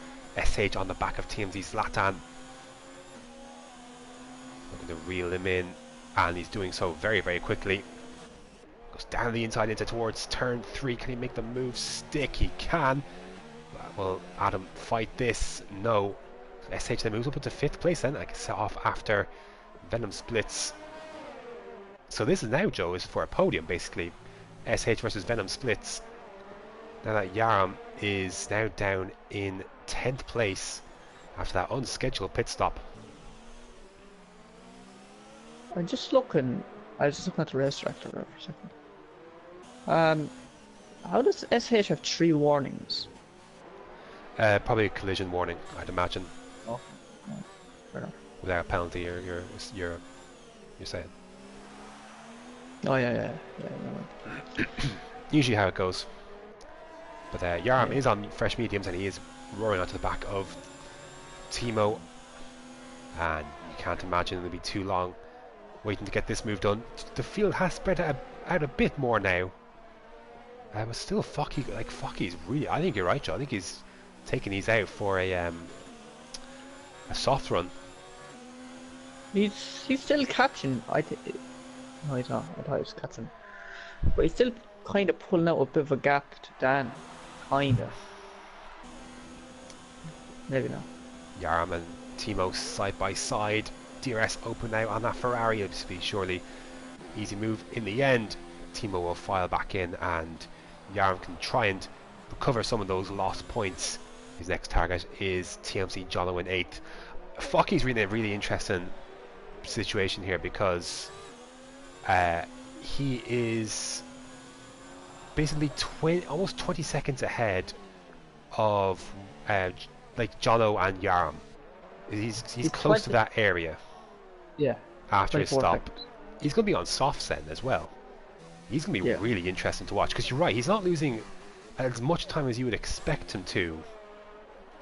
SH on the back of TMZ Zlatan. Looking to reel him in, and he's doing so very, very quickly. Goes down the inside into towards turn 3. Can he make the move stick? He can. Will Adam fight this? No. SH then moves up into 5th place then. I can set off after Venom Splits. So this is now, Joe, is for a podium basically. SH versus Venom Splits. Now that Yaram is now down in 10th place after that unscheduled pit stop. I was just looking at the race director there for a second. How does SH have 3 warnings? Probably a collision warning, I'd imagine. Oh, no. Fair enough. Without a penalty, you're saying. Oh yeah. Usually how it goes. But Yaram is on fresh mediums and he is roaring onto the back of Timo. and you can't imagine it'll be too long waiting to get this move done. The field has spread out a bit more now. But still, Focky's really. I think you're right, Joe. I think he's taking these out for a soft run. He's still catching. No, he's not. I thought he was catching, but he's still kind of pulling out a bit of a gap to Dan. Kinda. Maybe not. Yaram and Timo side by side. DRS open now on that Ferrari. It'll just be surely easy move in the end. Timo will file back in, and Yaram can try and recover some of those lost points. His next target is TMC Jono in 8th. Focky's really a really interesting situation here because he is basically almost 20 seconds ahead of like Jono and Yaram. He's close to that area. Yeah. After his stop, seconds. He's going to be on softs then as well. He's going to be really interesting to watch because you're right. He's not losing as much time as you would expect him to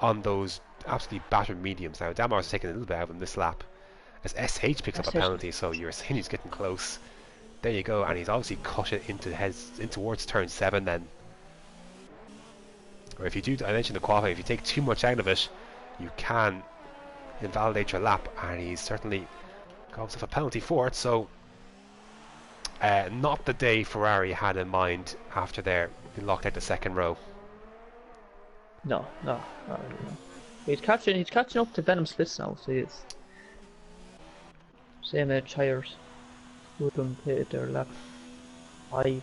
on those absolutely battered mediums. Now, Damar's taking a little bit out of him this lap as SH picks up a penalty, so you're saying he's getting close. There you go, and he's obviously cut it in towards turn 7 then. Or if you do, I mentioned the qualifying, if you take too much out of it, you can invalidate your lap, and he's certainly got himself a penalty for it, so not the day Ferrari had in mind after they locked out the second row. No. He's catching up to Venom Splits now, so he's same age tires. Who done paid their lap 5.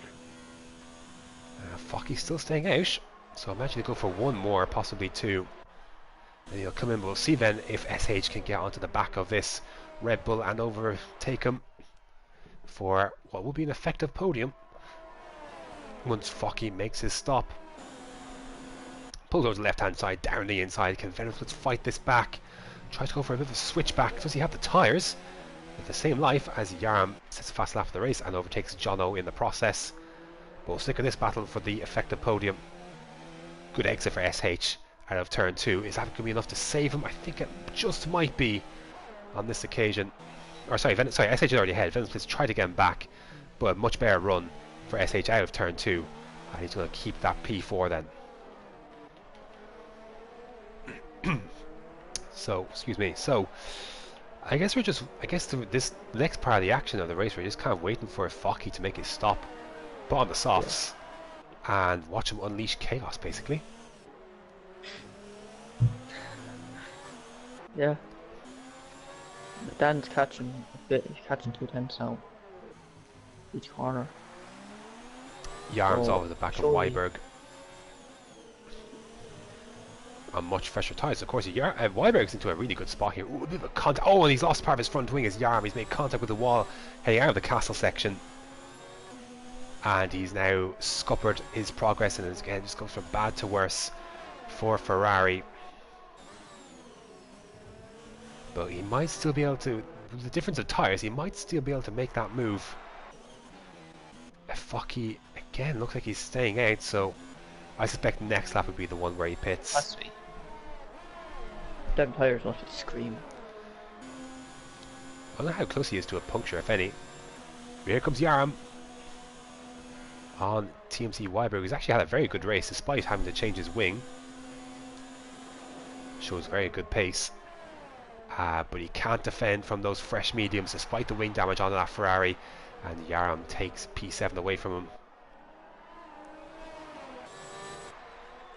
Focky's still staying out, so I imagine he'll go for one more, possibly 2. And he'll come in. We'll see then if SH can get onto the back of this Red Bull and overtake him for what will be an effective podium once Focky makes his stop. Pulls over to the left hand side, down the inside. Can Venom Splits fight this back? Tries to go for a bit of a switchback. Does he have the tyres? With the same life as Yaram sets a fast lap for the race and overtakes Jono in the process. But we'll stick in this battle for the effective podium. Good exit for SH out of turn 2. Is that going to be enough to save him? I think it just might be on this occasion. Or SH is already ahead. Venom Splits try to get him back, but a much better run for SH out of turn 2. And he's going to keep that P4 then. So, excuse me. So, I guess this next part of the action of the race, we're just kind of waiting for Focky to make his stop, put on the softs, and watch him unleash chaos, basically. Yeah. Dan's catching a bit. He's catching 2 tenths now. Each corner. Yarm's over the back of Weiberg. On much fresher tyres, of course. Weiberg's into a really good spot here. Ooh, a bit of a contact. Oh, and he's lost part of his front wing as Yarm. He's made contact with the wall heading out of the castle section. And he's now scuppered his progress, and again just goes from bad to worse for Ferrari. But he might still be able to, with the difference of tyres, he might still be able to make that move. Focky, again, looks like he's staying out, so I suspect next lap would be the one where he pits. Must be. Them tyres must scream. I don't know how close he is to a puncture, if any. Here comes Yaram on TMC Weiberg, who's actually had a very good race despite having to change his wing. Shows very good pace. But he can't defend from those fresh mediums despite the wing damage on that Ferrari, and Yaram takes P7 away from him.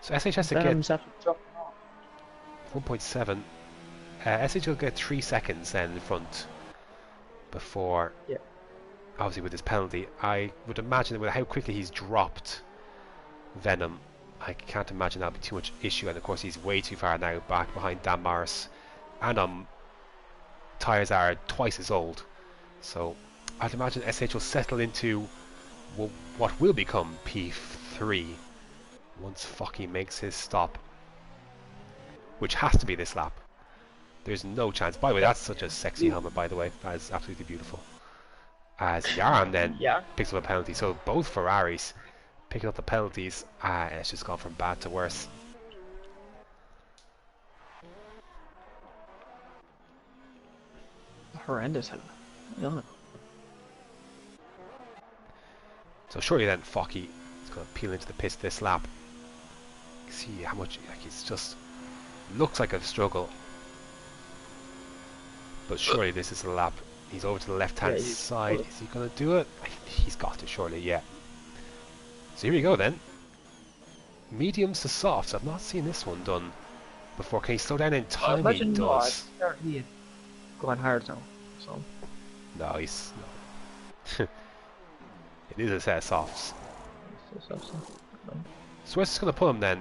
So SH has to get 1.7. SH will get 3 seconds then in front before, obviously with his penalty. I would imagine that with how quickly he's dropped Venom, I can't imagine that'll be too much issue, and of course he's way too far now back behind Dan Morris, and tyres are twice as old, so I'd imagine SH will settle into what will become P3 once Focky makes his stop, which has to be this lap. There's no chance. By the way, that's such a sexy helmet, by the way. That is absolutely beautiful. As Yaram then picks up a penalty, so both Ferraris picking up the penalties, and it's just gone from bad to worse. horrendous. I don't know. So surely then Focky is going to peel into the pits this lap. See how much, like, it's just looks like a struggle, but surely this is the lap. He's over to the left hand side. Is he going to do it? He's got to, surely, yeah. So here we go then. Mediums to softs. I've not seen this one done before. Can he slow down in time? He does. He is going hard now. So. No, he's no. It is a set of softs. So where's this going to put him then?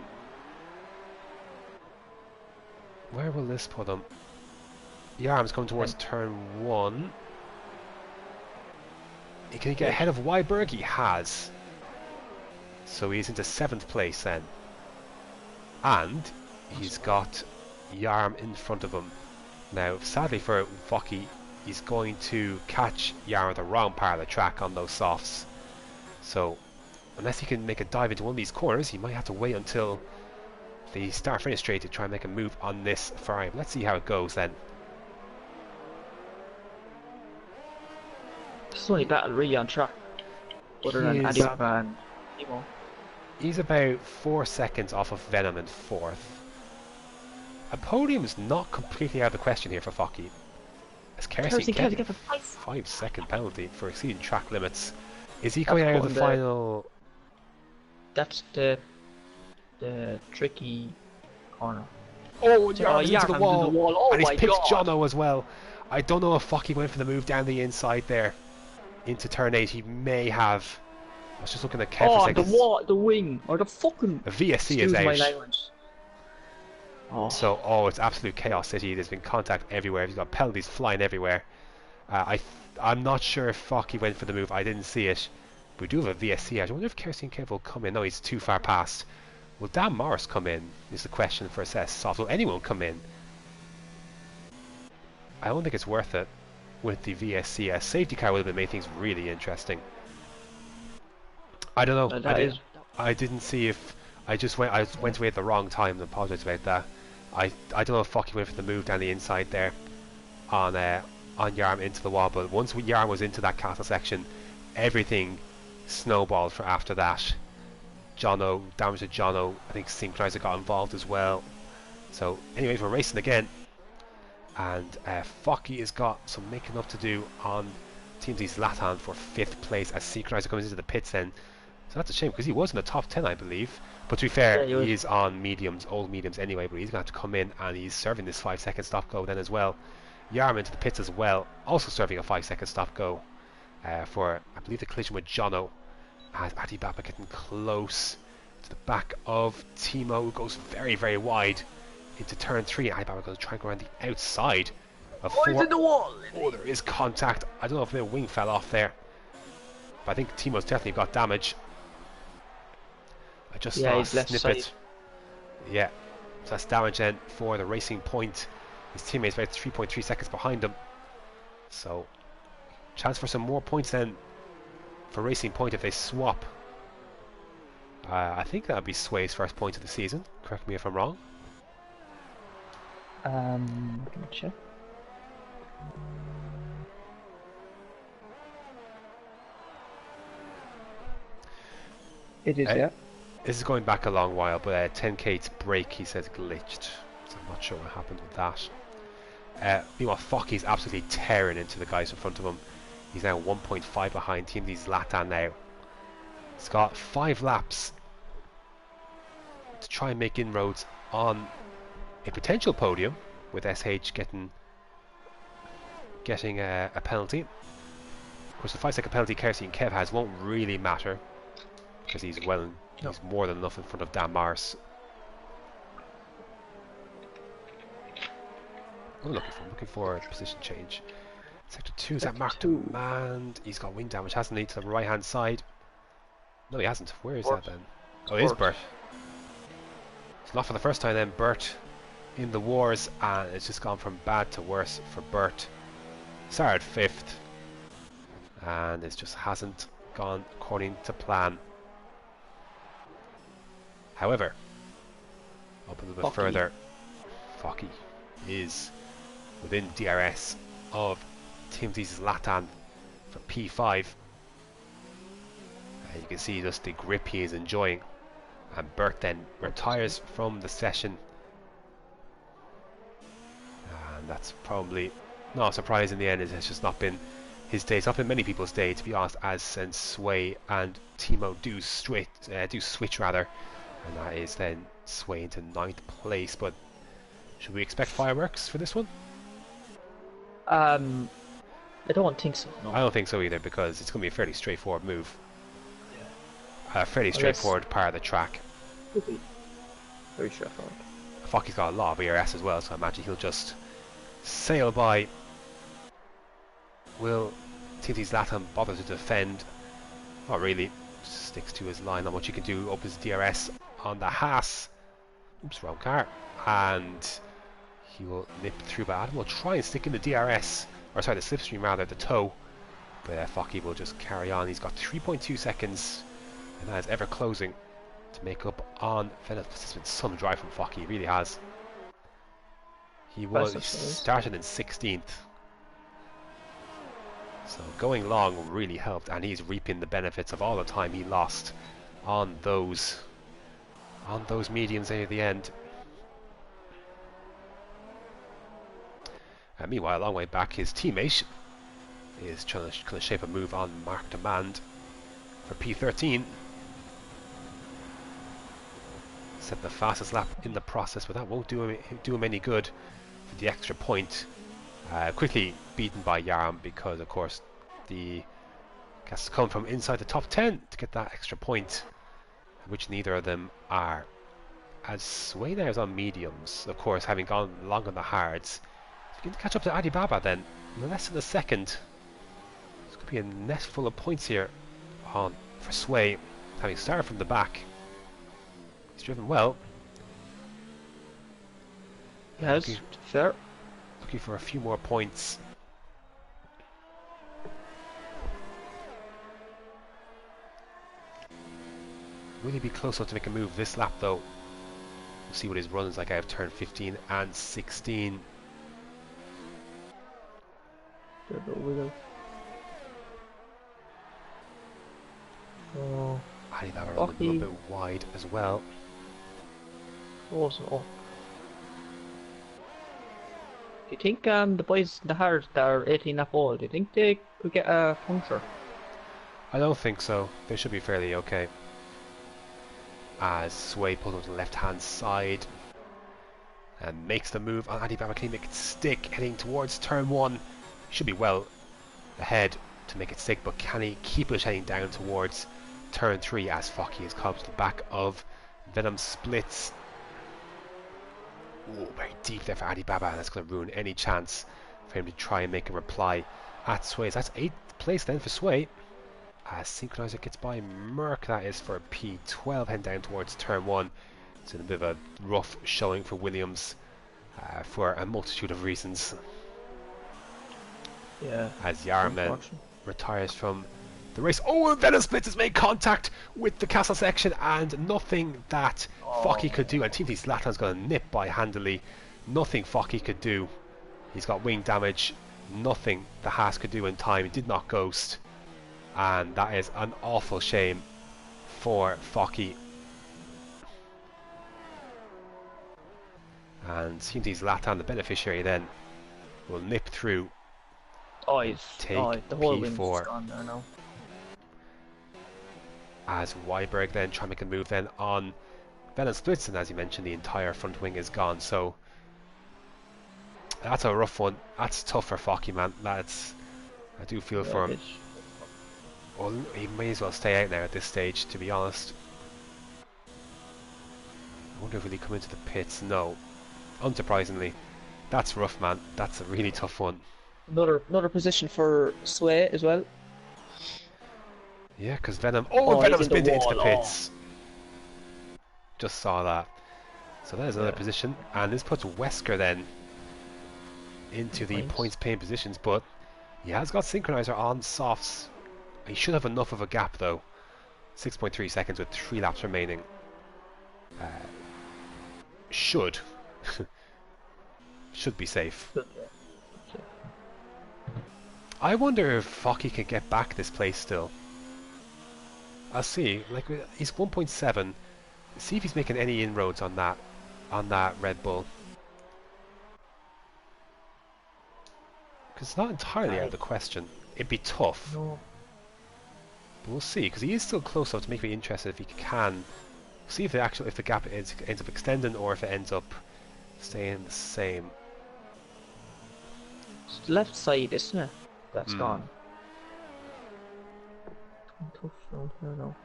Where will this put him? Yarm's coming towards turn 1. Can he get ahead of Weiberg? He has. So he's into 7th place then. And he's got Yarm in front of him. Now, sadly for Focky, he's going to catch Yarm at the wrong part of the track on those softs. So, unless he can make a dive into one of these corners, he might have to wait until the start-finish straight to try and make a move on this Ferrari. Let's see how it goes then. This is only battle really on track, other than Alibaba and Timo. He's about 4 seconds off of Venom in 4th. A podium is not completely out of the question here for Focky. As Kersey gets a 5-second penalty for exceeding track limits. Is he coming out of the final? That's the tricky corner. Oh, Yarm's into the wall. Oh, and he's picked Jono as well. I don't know if Focky went for the move down the inside there into turn 8. He may have. I was just looking at Kev for a second. The wall, the wing, or the fucking. The VSC is out. My language. Oh. So, it's absolute chaos city. There's been contact everywhere. He's got penalties flying everywhere. I'm not sure if Focky went for the move. I didn't see it. We do have a VSC. I wonder if Kersey and Kev will come in. No, he's too far past. Will Dan Morris come in? Is the question for assess soft. Will anyone come in? I don't think it's worth it with the VSC. A safety car would have made things really interesting. I don't know. I didn't see if I went away at the wrong time. I apologize about that. I don't know if Focky went for the move down the inside there on Yarm into the wall, but once Yarm was into that castle section, everything snowballed for after that. Jono, damage to Jono. I think Synchronizer got involved as well. So anyways, we're racing again, and Focky has got some making up to do on Team Z's Latan for 5th place as Synchronizer comes into the pits then. So that's a shame because he was in the top 10, I believe. But to be fair, he is on mediums, old mediums anyway, but he's going to have to come in and he's serving this 5-second stop go then as well. Yarm into the pits as well, also serving a 5-second stop go for, I believe, the collision with Jono. As Adibaba getting close to the back of Timo, who goes very, very wide into turn 3. Adibaba going to try and go around the outside of 4. He's in the wall! Oh, there is contact. I don't know if the wing fell off there, but I think Timo's definitely got damage. I just saw a snippet. Yeah, so that's damage then for the Racing Point. His teammate's about 3.3 seconds behind him. So, chance for some more points then for Racing Point if they swap. I think that would be Sway's first point of the season. Correct me if I'm wrong. Check. It is, yeah. This is going back a long while, but 10K's brake, he says, glitched. So I'm not sure what happened with that. Meanwhile, Focky's absolutely tearing into the guys in front of him. He's now 1.5 behind Team D's Latan now. He's got 5 laps to try and make inroads on a potential podium, with SH getting a penalty. Of course, the 5-second penalty Kersey and Kev has won't really matter because he's more than enough in front of Dan Morris. What am I looking for a position change. Sector 2 is that Mark Demand. He's got wing damage, hasn't he, to the right hand side? No, he hasn't. Where is that then? Oh, it is Bert. It's not for the first time then. Bert in the wars, and it's just gone from bad to worse for Bert. Started 5th, and it just hasn't gone according to plan. However, up a little bit further, Focky is within DRS of Timothy Zlatan for P5. You can see just the grip he is enjoying. And Bert then retires from the session. And that's probably not a surprise in the end. It's just not been his day. It's not been many people's day, to be honest, as since Sway and Timo do switch rather. And that is then Sway into 9th place. But should we expect fireworks for this one? I don't think so. No. I don't think so either, because it's going to be a fairly straightforward move. A fairly Unless- straightforward part of the track. Could be. Very straightforward. Focky's got a lot of ERS as well, so I imagine he'll just sail by. Will Timothy Zlatan bother to defend? Not really. Just sticks to his line. Not much you can do. Opens DRS on the Haas. Oops, wrong car. And he will nip through, but Adam will try and stick in the DRS, or sorry, the slipstream rather, the toe. But Focky will just carry on. He's got 3.2 seconds, and that is ever closing to make up on Phillips. This has been some drive from Focky, he really has. He started in 16th. So going long really helped, and he's reaping the benefits of all the time he lost on those mediums near the end. And meanwhile, a long way back, his teammate is trying to shape a move on Mark Demand for P13. Set the fastest lap in the process, but that won't do him any good for the extra point. Quickly beaten by Yaram, because of course the has to come from inside the top 10 to get that extra point, which neither of them are. As Sway now is on mediums, of course, having gone long on the hards. If you can catch up to Alibaba then in less than a second. This could be a net full of points here for Sway, having started from the back. He's driven well. Yes, fair. Looking for a few more points. Will he be close enough to make a move this lap though? We'll see what his run is like out of turn 15 and 16. Oh, Alibaba running a little bit wide as well. close up. Do you think the boys in the hard that are 18 lap old, do you think they could get a puncture? I don't think so. They should be fairly okay. As Sway pulls onto the left hand side and makes the move on Alibaba. Can he make it stick heading towards turn 1? Should be well ahead to make it stick, but can he keep it heading down towards turn 3 as Focky is caught to the back of Venom Splits. Oh, very deep there for Alibaba, and that's going to ruin any chance for him to try and make a reply at Sway. That's 8th place then for Sway. As Synchronizer gets by Merck, that is for P12, heading down towards turn 1. It's a bit of a rough showing for Williams for a multitude of reasons. Yeah. As Yaram then retires from the race. Oh, and Venom Splits has made contact with the castle section, and nothing that Focky could do. And Timothy Zlatan's going to nip by handily. Nothing Focky could do. He's got wing damage. Nothing the Haas could do in time. He did not ghost. And that is an awful shame for Focky. And Timothy Zlatan, the beneficiary, then will nip through. Take the whole P4 gone there now. As Weiberg then try to make a move then on Venom Splits, and as you mentioned, the entire front wing is gone. So that's a rough one. That's tough for Focky, man. I do feel for him. Well, he may as well stay out now at this stage, to be honest. I wonder if he'll come into the pits. No, unsurprisingly. That's rough, man. That's a really tough one. Another position for Sway as well. Yeah, because Venom. Oh, Venom's been into the pits. Oh. Just saw that. So that is another position, and this puts Wesker then into the points paying positions. But he has got Synchronizer on softs. He should have enough of a gap though. 6.3 seconds with 3 laps remaining. Should be safe. I wonder if Focky can get back this place still. I'll see. Like he's 1.7. See if he's making any inroads on that Red Bull. Because it's not entirely out of the question. It'd be tough. No. But we'll see, because he is still close enough to make me interested if he can. See if the gap ends up extending or if it ends up staying the same. It's the left side, isn't it? That's gone. Tough round here now.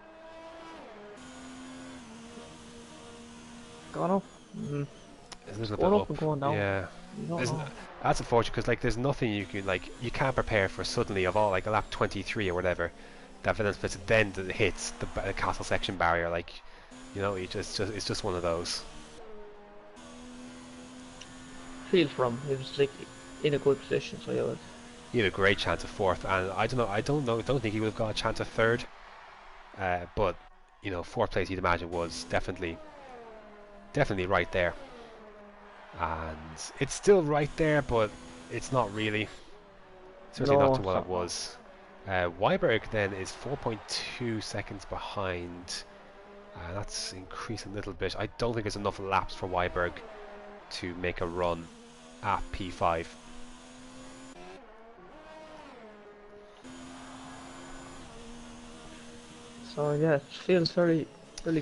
Gone up. It's a little Going bit up and going down. Yeah. No. That's unfortunate because like there's nothing you can you can't prepare for suddenly of all like a lap 23 or whatever that Venom splits then that hits the castle section barrier, like it's just one of those. Feel from he was like in a good position, so yeah. He had a great chance of fourth, and I don't think he would have got a chance of third, but fourth place you'd imagine was definitely right there. And it's still right there, but it's not really. Certainly not to what it was. Weiberg then is 4.2 seconds behind. That's increased a little bit. I don't think there's enough laps for Weiberg to make a run at P5. So yeah, it feels very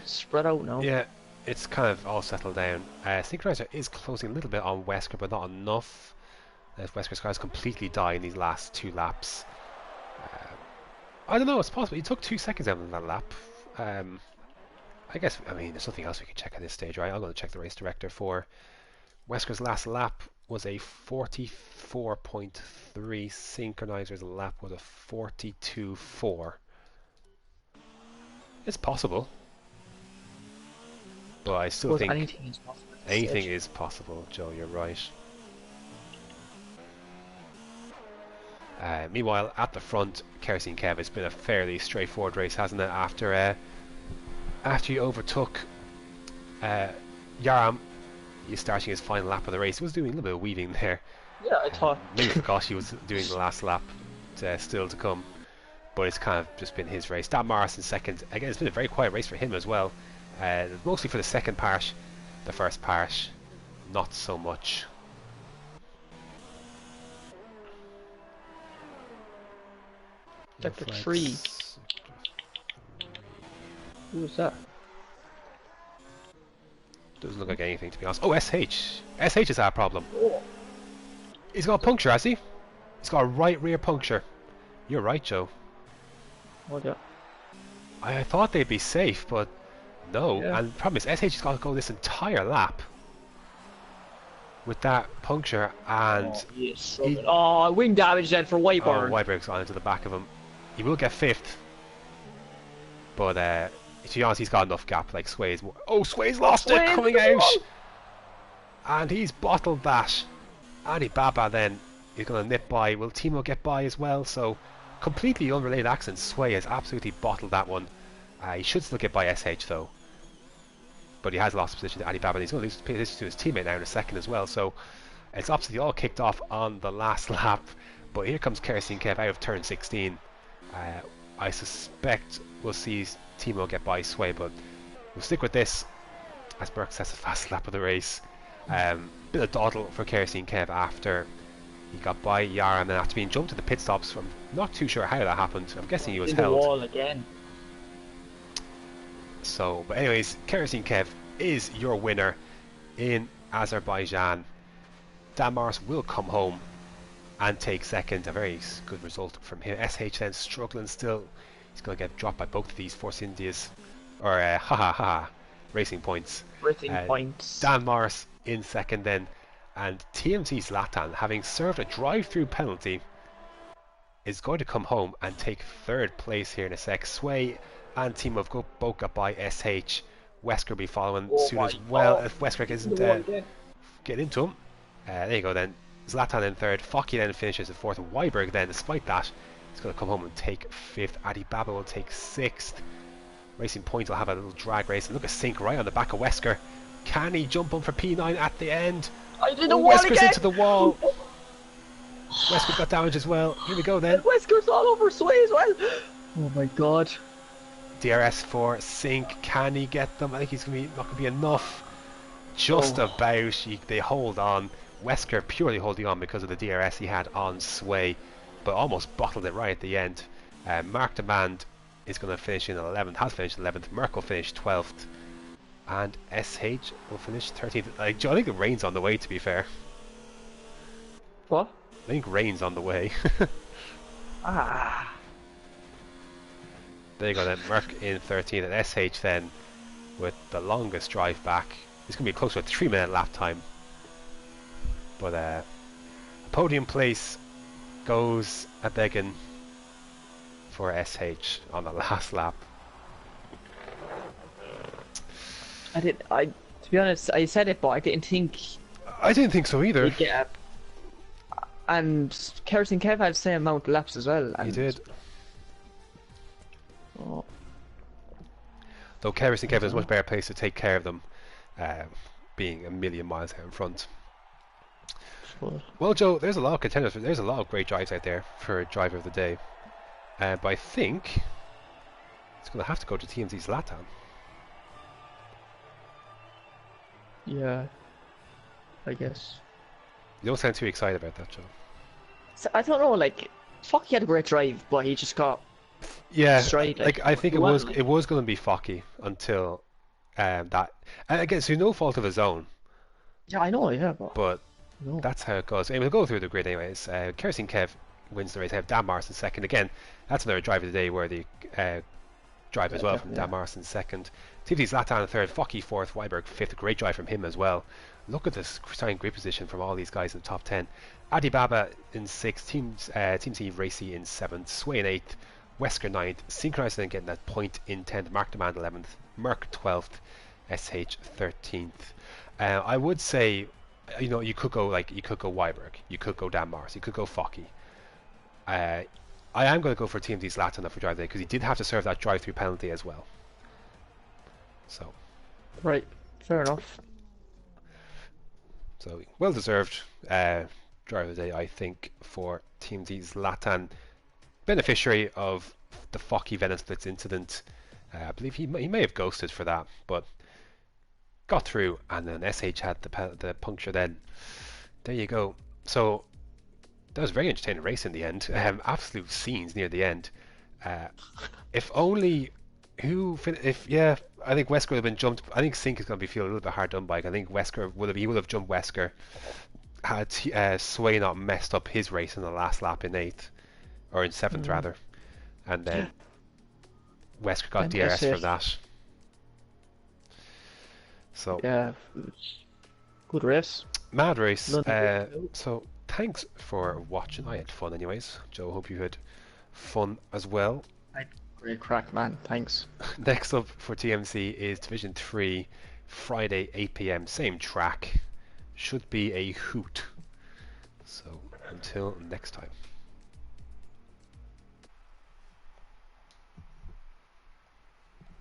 spread out now. Yeah, it's kind of all settled down. Synchronizer is closing a little bit on Wesker, but not enough. Wesker's car has completely died in these last 2 laps. I don't know, it's possible. He took 2 seconds out of that lap. I mean, there's nothing else we can check at this stage, right? I'm going to check the race director for Wesker's last lap was a 44.3. Synchronizer's lap was a 42.4. It's possible. But I still think anything is possible. Anything is possible, Joe, you're right. Meanwhile, at the front, Kerosene Kev, it's been a fairly straightforward race, hasn't it? After he overtook Yaram, he's starting his final lap of the race. He was doing a little bit of weaving there. Yeah, I thought. Maybe forgot he was doing the last lap still to come. But it's kind of just been his race. Dan Morris in second. Again, it's been a very quiet race for him as well. Mostly for the second part. The first part, not so much. Sector 3. Who was that? Doesn't look like anything, to be honest. Oh, SH. SH is our problem. Oh. He's got a puncture, has he? He's got a right rear puncture. You're right, Joe. Oh, yeah. I thought they'd be safe, but no. Yeah. And the problem is, SH has got to go this entire lap with that puncture, and yes. Wing damage then for Weiberg. Weiberg's gone into the back of him. He will get 5th, but to be honest, he's got enough gap. Like Sway's. Oh, Sway's lost it coming out, and he's bottled that. Adi Baba then is going to nip by. Will Timo get by as well? So completely unrelated accident. Sway has absolutely bottled that one. He should still get by SH though, but he has lost position to Adi Baba. He's going to lose position to his teammate now in a second as well. So it's obviously all kicked off on the last lap. But here comes Kerosene Kev out of turn 16. I suspect we'll see Timo get by Sway, but we'll stick with this as Burks has the fast lap of the race. Bit of dawdle for Kerosene Kev after he got by Yara and then after being jumped to the pit stops. From not too sure how that happened. I'm guessing he was in held. The wall again. So, but anyways, Kerosene Kev is your winner in Azerbaijan. Dan Morris will come home and take second. A very good result from him. SH then struggling still. He's going to get dropped by both of these Force Indias, or Racing Points. Points. Dan Morris in second then, and TMT Zlatan, having served a drive-through penalty, is going to come home and take 3rd place here in a sec. Sway and Timo have both got by SH. Wesker will be following soon as well. If Wesker isn't getting into him. There you go then. Zlatan in 3rd. Focky then finishes in 4th. Weiberg then, despite that, is going to come home and take 5th. Adi Baba will take 6th. Racing Point will have a little drag race. And look at Sink right on the back of Wesker. Can he jump on for P9 at the end? I did the wall Wesker's again. into the wall. Westwood got damage as well. Here we go And then. Wesker's all over Sway as well. Oh my god. DRS for Sink. Can he get them? I think he's gonna be not gonna be enough. Just Oh, about. They hold on. Wesker purely holding on because of the DRS he had on Sway, but almost bottled it right at the end. Mark Demand is going to finish in 11th, has finished 11th. Merck will finish 12th, and SH will finish 13th. I think the rain's on the way. To be fair, what? I think rain's on the way. Ah. There you go then. Merck in 13th, and SH then with the longest drive back. It's going to be close to a 3-minute lap time. But podium place goes a begging for SH on the last lap. To be honest, I said it, but I didn't think I didn't think so either. he'd get up. And Kerosene Kev had the same amount of laps as well. He And, did. oh, Though Kerosene Kevin is a much better place to take care of them, being a million miles out in front. sure. Well, Joe, there's a lot of contenders. There's a lot of great drives out there for driver of the day. But I think it's going to have to go to TMZ Zlatan. Yeah, I guess. You don't sound too excited about that, Joe. So, I don't know, like, fuck, he had a great drive, but he just got Yeah, straight. like I think he won, like. it was going to be Focky until that. And again, through no fault of his own, Yeah, I know, yeah, but but no. that's how it goes. And we'll go through the grid anyways. Kerosene Kev wins the race. I have Dan Morrison second. Again, that's another driver of the day where the drive as well from Dan Morrison second. TVT Zlatan in third. Focky fourth. Weiberg fifth. Great drive from him as well. Look at this starting grid position from all these guys in the top 10. Adi Baba in sixth. Team C Racy in seventh. Sway in eighth. Wesker ninth. Synchronized and getting that point in 10th. Mark Demand 11th. Merck 12th. SH 13th. I would say, you could go Weiberg, you could go Dan Mars, you could go Focky. I am going to go for TMZ Zlatan for drive day because he did have to serve that drive-through penalty as well. So Fair enough. Well deserved driver of the day, I think, for TMZ Zlatan, beneficiary of the Focky Venice Blitz incident. I believe he may have ghosted for that, but got through, and then SH had the puncture then. There you go. So that was a very entertaining race in the end. Absolute scenes near the end. If only I think Wesker would have been jumped. I think Sink is going to be feeling a little bit hard done by. I think Wesker would have jumped Wesker had Sway not messed up his race in the last lap in 8th or in 7th rather, and then Wesker got And DRS SH. from that. So Yeah, good race. mad race. Nothing So thanks for watching. I had fun anyways. Joe, hope you had fun as well. Great crack, man. Thanks. Next up for TMC is Division 3, Friday 8 p.m. Same track. Should be a hoot. So until next time.